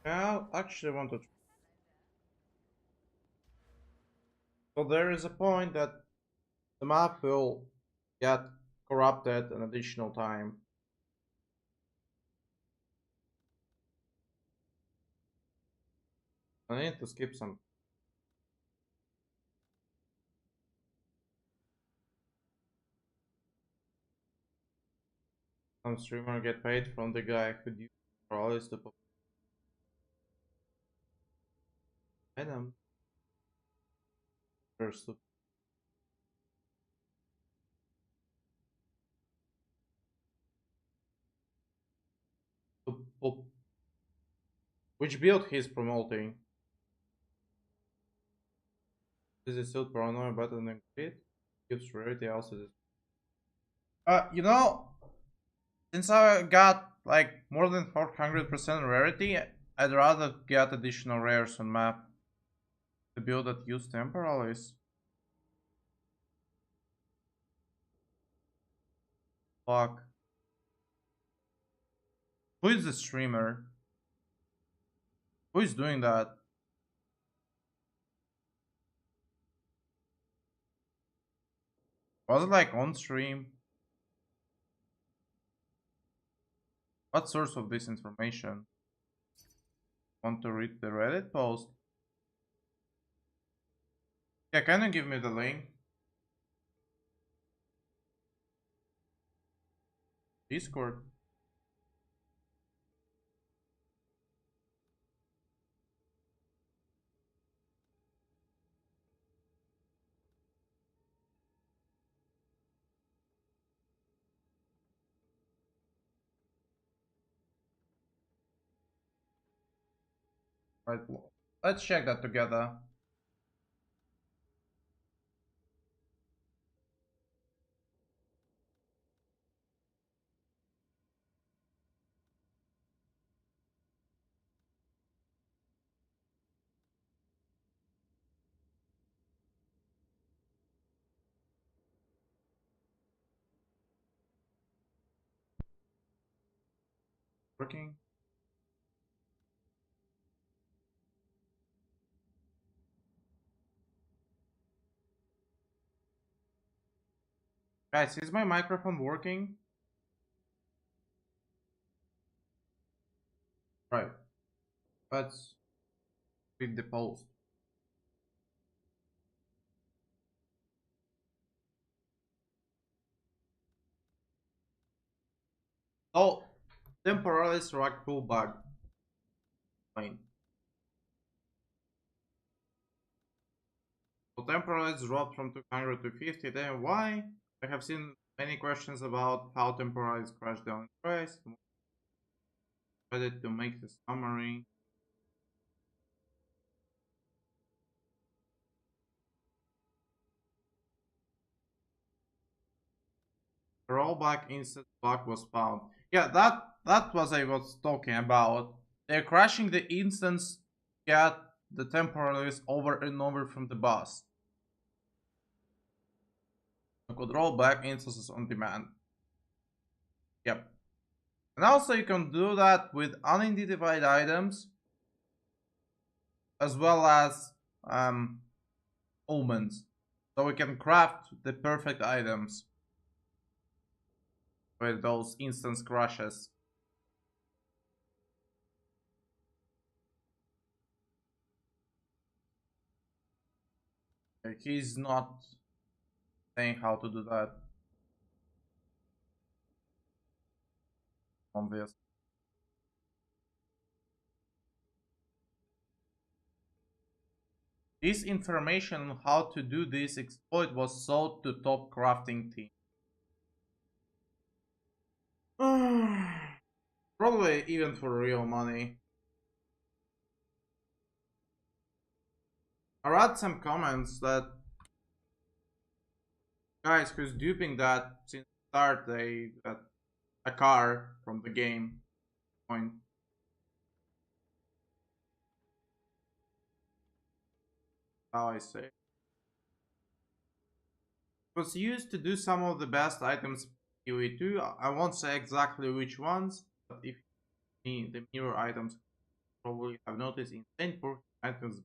I actually want to. So there is a point that the map will get corrupted an additional time. I need to skip some streamer get paid from the guy who used always to put item first. Which build he's promoting? Is it still paranoia better than crit? Gives rarity also this. You know, since I got like more than 400% rarity, I'd rather get additional rares on map. The build that use temporalies. Fuck. Who is the streamer? Who is doing that? Was it like on stream? What source of this information? Want to read the Reddit post? Yeah, can you give me the link? Discord. Right. Let's check that together. Working. Guys, is my microphone working? Right. Let's read the post. Oh, temporalis rock pullback. Fine. So temporalis dropped from 200 to 50. Then why? I have seen many questions about how temporalis crashed down in price. Ready to make the summary. The rollback instant block was found. Yeah, that was I was talking about. They're crashing the instance, get the temporalis over and over from the boss. You could roll back instances on demand. Yep. And also you can do that with unidentified items as well as omens. So we can craft the perfect items with those instance crashes. He's not saying how to do that. Obvious. This information on how to do this exploit was sold to top crafting team. Probably even for real money. I read some comments that guys who's duping that since the start they got a car from the game point. How I say. It was used to do some of the best items PoE2. I won't say exactly which ones, but if you need the mirror items probably have noticed insane poor items.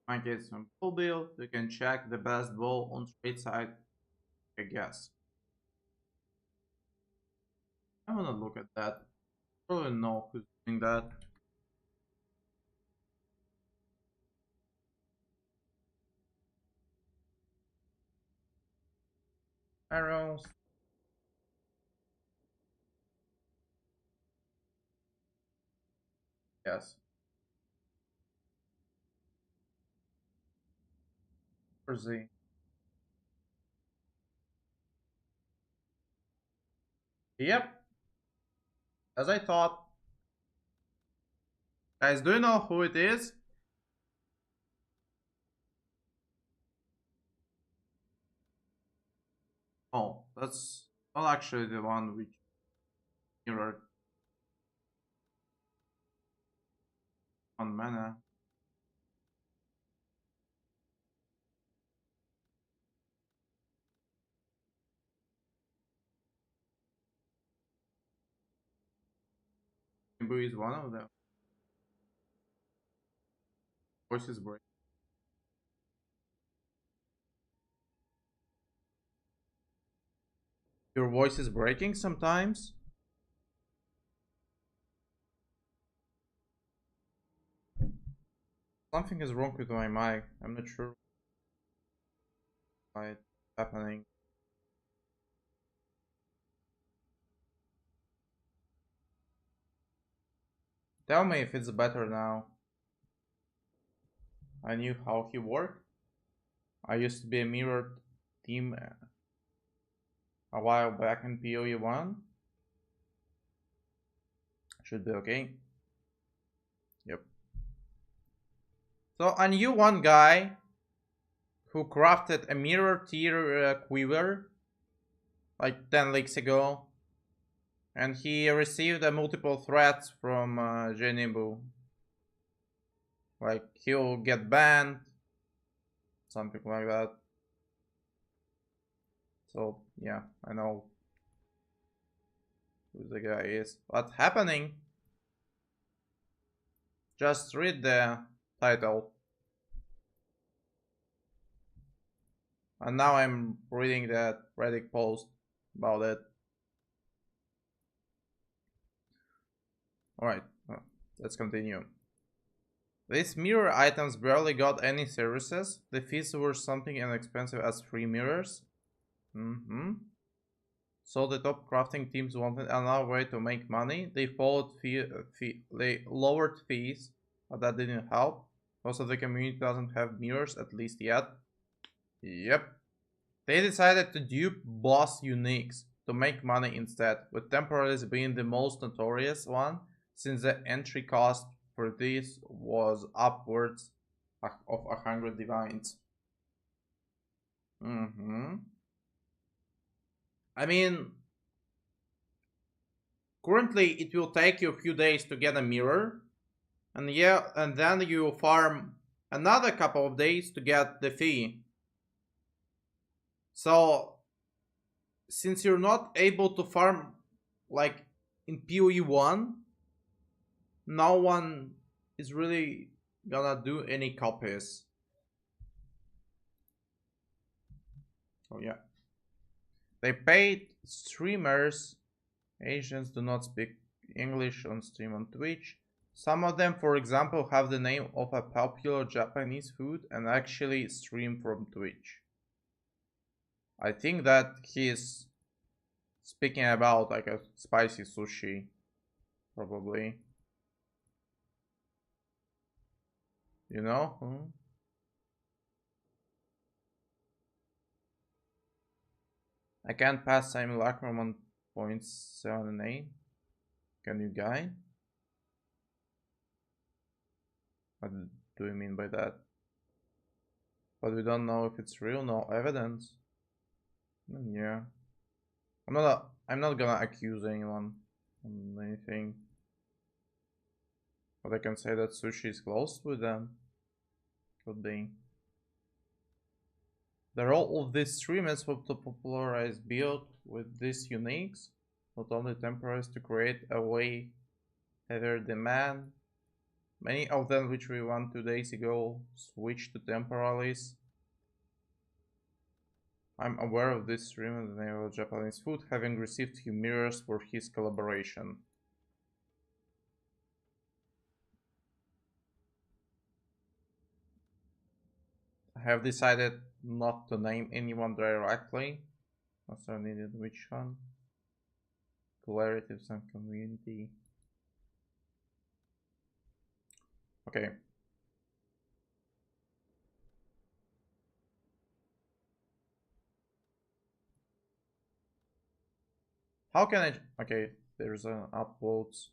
Might get some full build. You can check the best ball on straight side, I guess. I wanna look at that. Probably know who's doing that. Arrows. Yes. For Z. Yep. As I thought. Guys, do you know who it is? Oh, that's not actually the one which mirrored on mana. Maybe is one of them. Voices break. Your voice is breaking sometimes? Something is wrong with my mic. I'm not sure why it's happening. Tell me if it's better now. I knew how he worked. I used to be a mirrored team a while back in PoE 1. Should be okay. Yep. So I knew one guy who crafted a mirror tier quiver like 10 leagues ago. And he received multiple threats from Genibu. Like he'll get banned. Something like that. So yeah, I know who the guy is. What's happening? Just read the title. And now I'm reading that Reddit post about it. Alright, let's continue. These mirror items barely got any services. The fees were something inexpensive as free mirrors. So the top crafting teams wanted another way to make money. They followed they lowered fees, but that didn't help. Also, the community doesn't have mirrors, at least yet. Yep. They decided to dupe boss uniques to make money instead, with temporaries being the most notorious one, since the entry cost for this was upwards of 100 divines. I mean, currently it will take you a few days to get a mirror, and yeah, and then you farm another couple of days to get the fee. So since you're not able to farm like in PoE 1, no one is really gonna do any copies. Oh yeah. They paid streamers. Asians do not speak English on stream on Twitch. Some of them, for example, have the name of a popular Japanese food and actually stream from Twitch. I think that he's speaking about like a spicy sushi, probably. You know? I can't pass simulacrum on points 7 and 8. Can you guide? What do you mean by that? But we don't know if it's real, no evidence. Yeah. I'm not gonna accuse anyone on anything. But I can say that sushi is close with them. Could be. The role of these streamers was to popularize build with these uniques, not only temporaries to create a way heavier demand. Many of them which we won 2 days ago switched to temporalies. I'm aware of this stream and the name of Japanese food, having received few mirrors for his collaboration. I have decided not to name anyone directly. Also needed which one? Clarity of some community. Okay. How can I? Okay, there's an upvotes.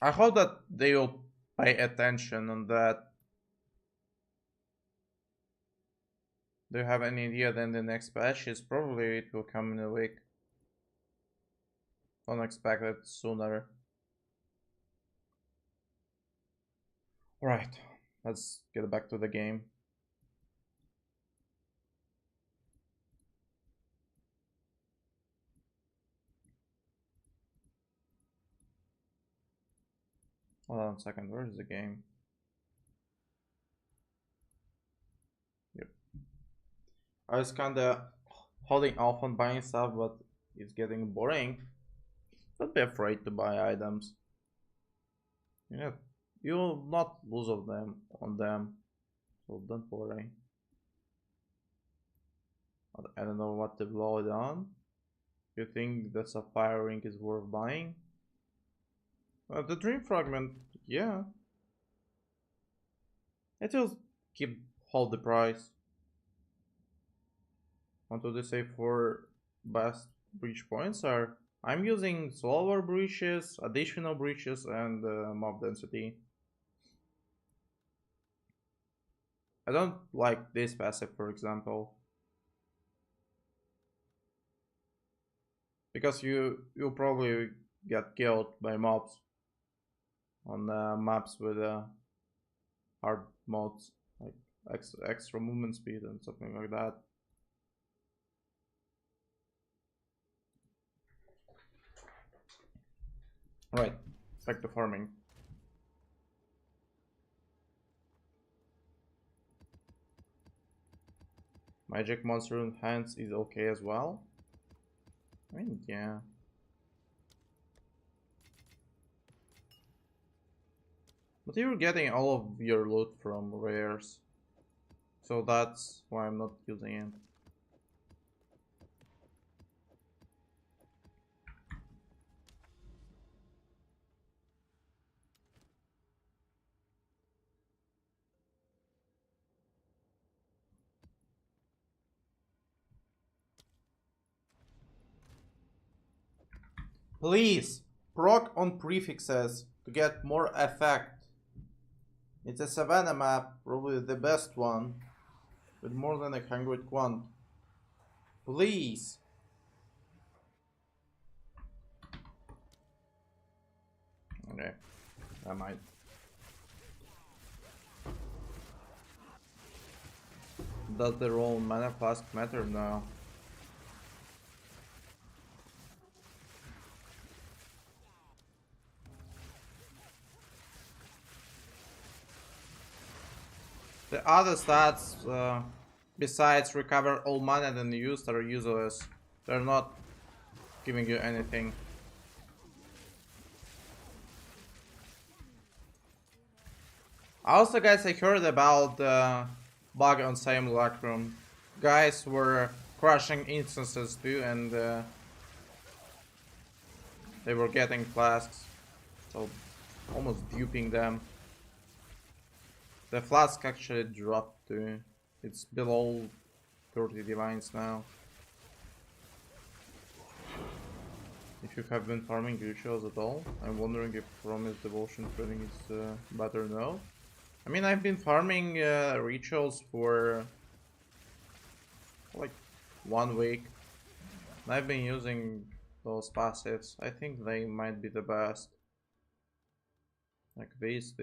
I hope that they will pay attention on that. Do you have any idea then the next patch is probably it will come in a week? Unexpected sooner. Alright, let's get back to the game. Hold on a second, where is the game? Yep. I was kinda holding off on buying stuff, but it's getting boring. Don't be afraid to buy items. Yeah, you'll not lose of them on them, so don't worry. I don't know what to blow it on. You think the sapphire ring is worth buying? The dream fragment, yeah. It will hold the price. What do they say for best breach points are? I'm using slower breaches, additional breaches, and mob density. I don't like this passive, for example, because you'll probably get killed by mobs on maps with hard modes like extra movement speed and something like that. Right, back to farming. Magic monster in hands is okay as well. I mean, yeah. But you're getting all of your loot from rares, so that's why I'm not using it. Please, proc on prefixes to get more effect. It's a Savannah map, probably the best one, with more than 100 quant. Please. Okay, I might. Does the roll mana flask matter now? The other stats, besides recover all mana than used, are useless. They're not giving you anything. Also, guys, I heard about the bug on Simulacrum. Guys were crushing instances too, and they were getting flasks, so almost duping them. The flask actually dropped to, it's below 30 divines now. If you have been farming rituals at all, I'm wondering if Promise Devotion trading is better now. I mean, I've been farming rituals for like 1 week. And I've been using those passives. I think they might be the best. Like this.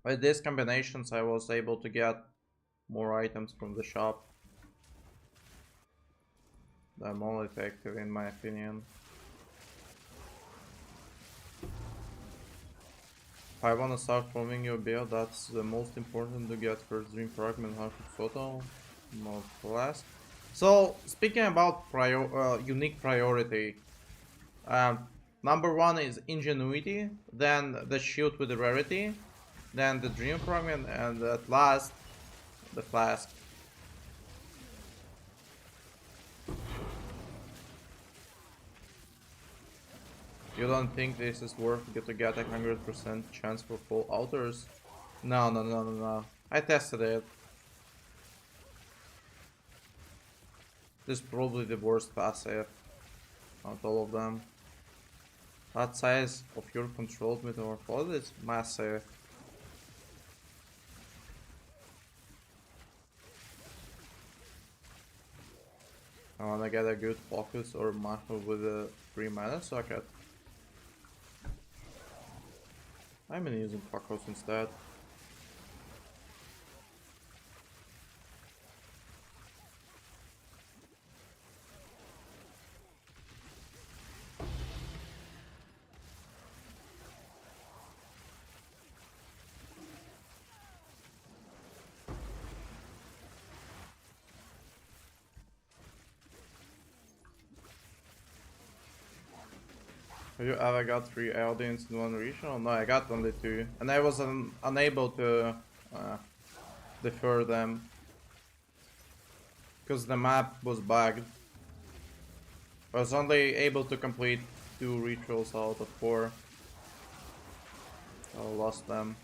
With these combinations I was able to get more items from the shop. They're more effective in my opinion. If I wanna start forming your build, that's the most important to get first dream fragment 100 photo, more or less. So speaking about unique priority, number one is ingenuity, then the shield with the rarity, then the dream fragment, and at last the flask. You don't think this is worth it to get a 100% chance for full outers? No, no, no, no, no. I tested it. This is probably the worst passive out of all of them. That size of your controlled metamorphosis is massive. I wanna get a good focus or macro with a 3 mana socket. I'm gonna use focus instead. Have you ever got 3 audience in one region? No, I got only 2. And I was unable to defer them. Because the map was bugged. I was only able to complete 2 rituals out of 4. I lost them.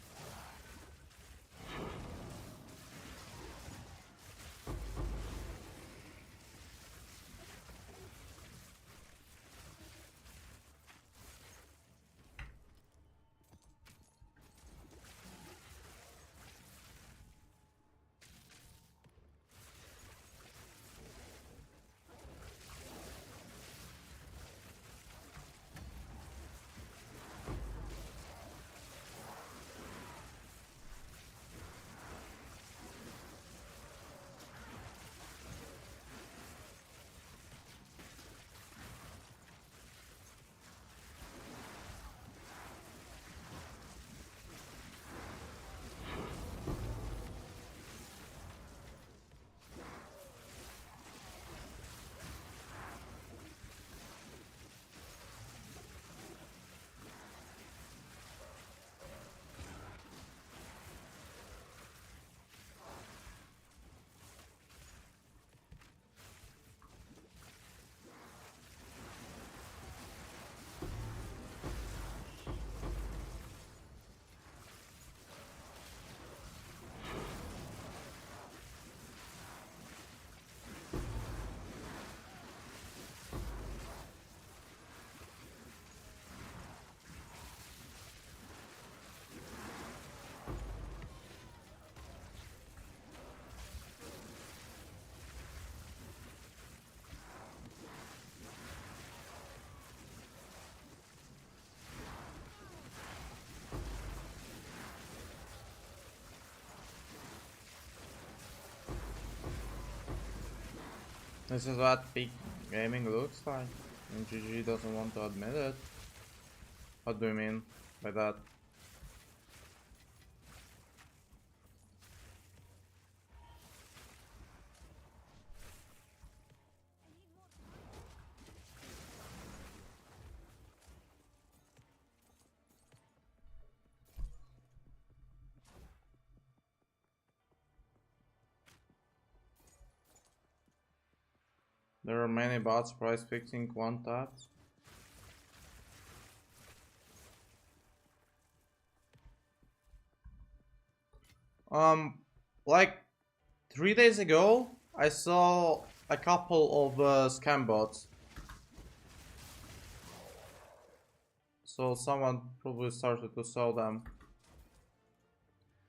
This is what peak gaming looks like, and GG doesn't want to admit it. What do you mean by that? There are many bots price fixing quant taps. Like 3 days ago, I saw a couple of scam bots. So someone probably started to sell them.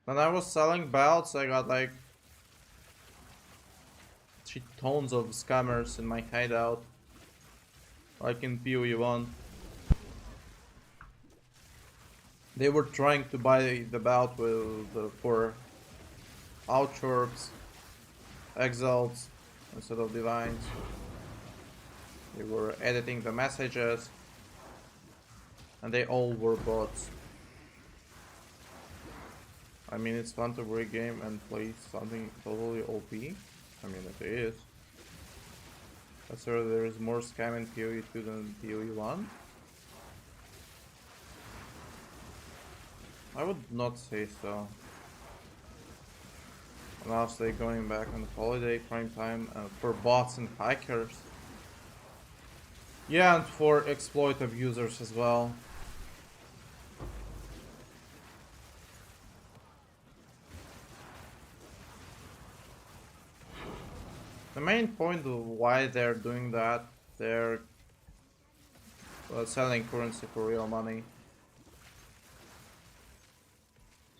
When I was selling belts, I got like 3 tons of scammers in my hideout. Like in PoE1. They were trying to buy the bout with the for outworks, exalts instead of divines. They were editing the messages, and they all were bots. I mean, it's fun to break game and play something totally OP. I mean, it is. But sir, there is more scam in PoE 2 than PoE 1? I would not say so. Honestly, going back on the holiday prime time for bots and hackers. Yeah, and for exploit abusers as well. The main point of why they're doing that, they're selling currency for real money.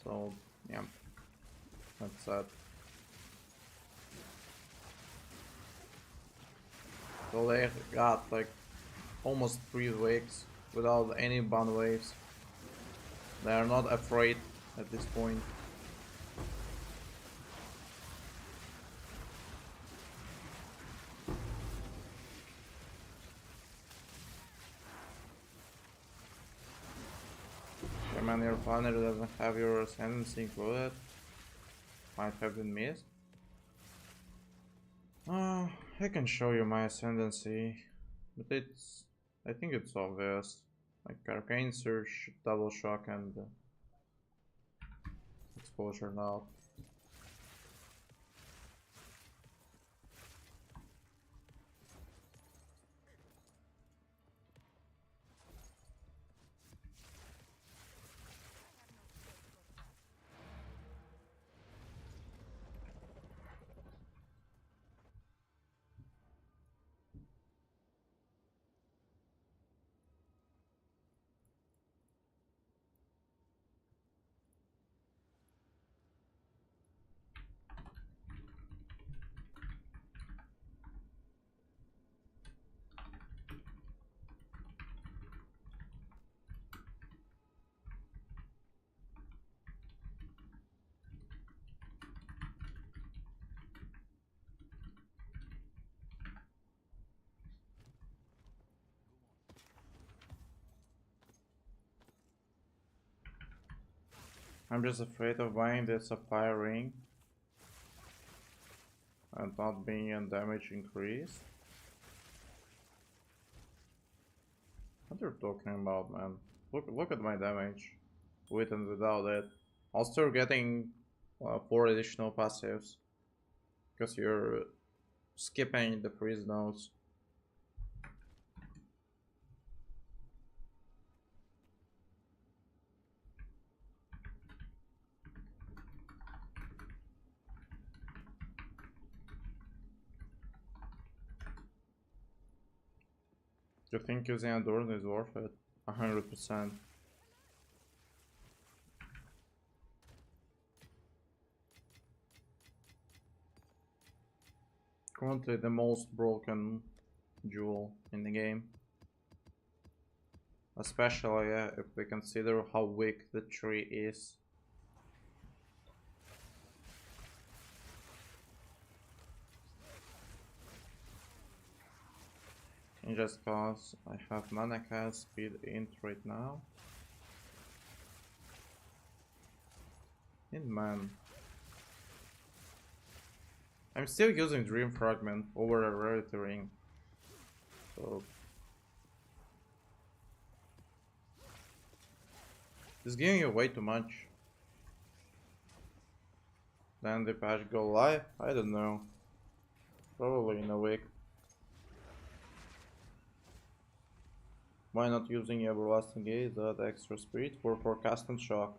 So, yeah, that's that. So they got like almost 3 weeks without any ban waves. They are not afraid at this point. Okay, man, your planner doesn't have your ascendancy included. Might have been missed. I can show you my ascendancy, but I think it's obvious. Like arcane surge, double shock, and exposure now. I'm just afraid of buying the sapphire ring and not being a damage increase. What are you talking about, man? Look at my damage, with and without it. I'll still getting 4 additional passives because you're skipping the freeze nodes. Do you think using Adorn is worth it? 100%. Currently the most broken jewel in the game. Especially if we consider how weak the tree is. And just cause I have mana cast speed int right now. And man, I'm still using Dream Fragment over a Rarity Ring. So it's giving you way too much. Then the patch go live? I don't know. Probably in a week. Why not using Everlasting Gaze, that extra speed for forecast and shock?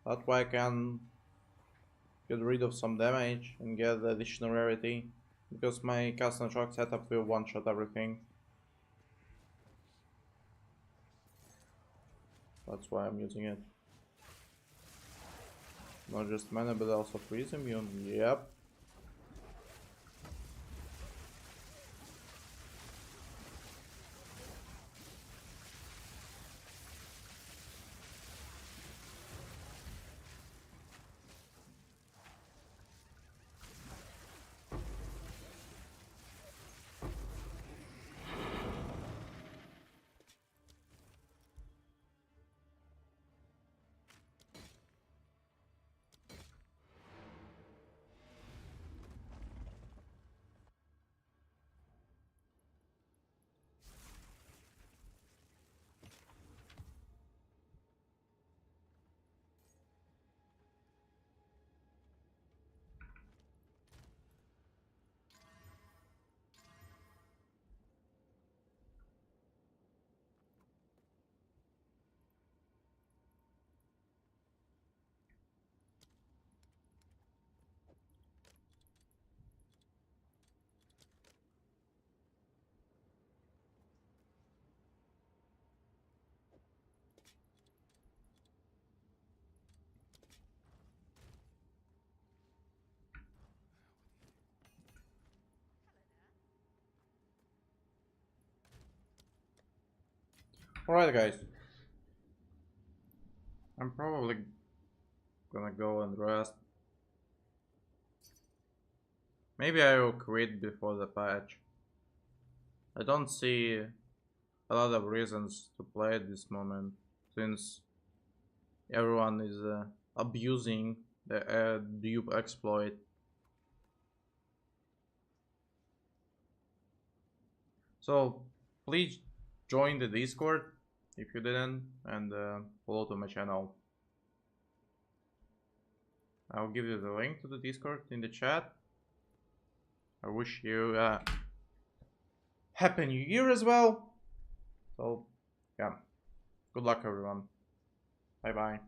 That way I can get rid of some damage and get additional rarity, because my cast and shock setup will one-shot everything. That's why I'm using it. Not just mana but also freeze immune, yep. Alright, guys. I'm probably gonna go and rest. Maybe I will quit before the patch. I don't see a lot of reasons to play at this moment, since everyone is abusing the dupe exploit. So please join the Discord if you didn't, and follow to my channel. I'll give you the link to the Discord in the chat. I wish you Happy New Year as well. So yeah, good luck everyone. Bye bye.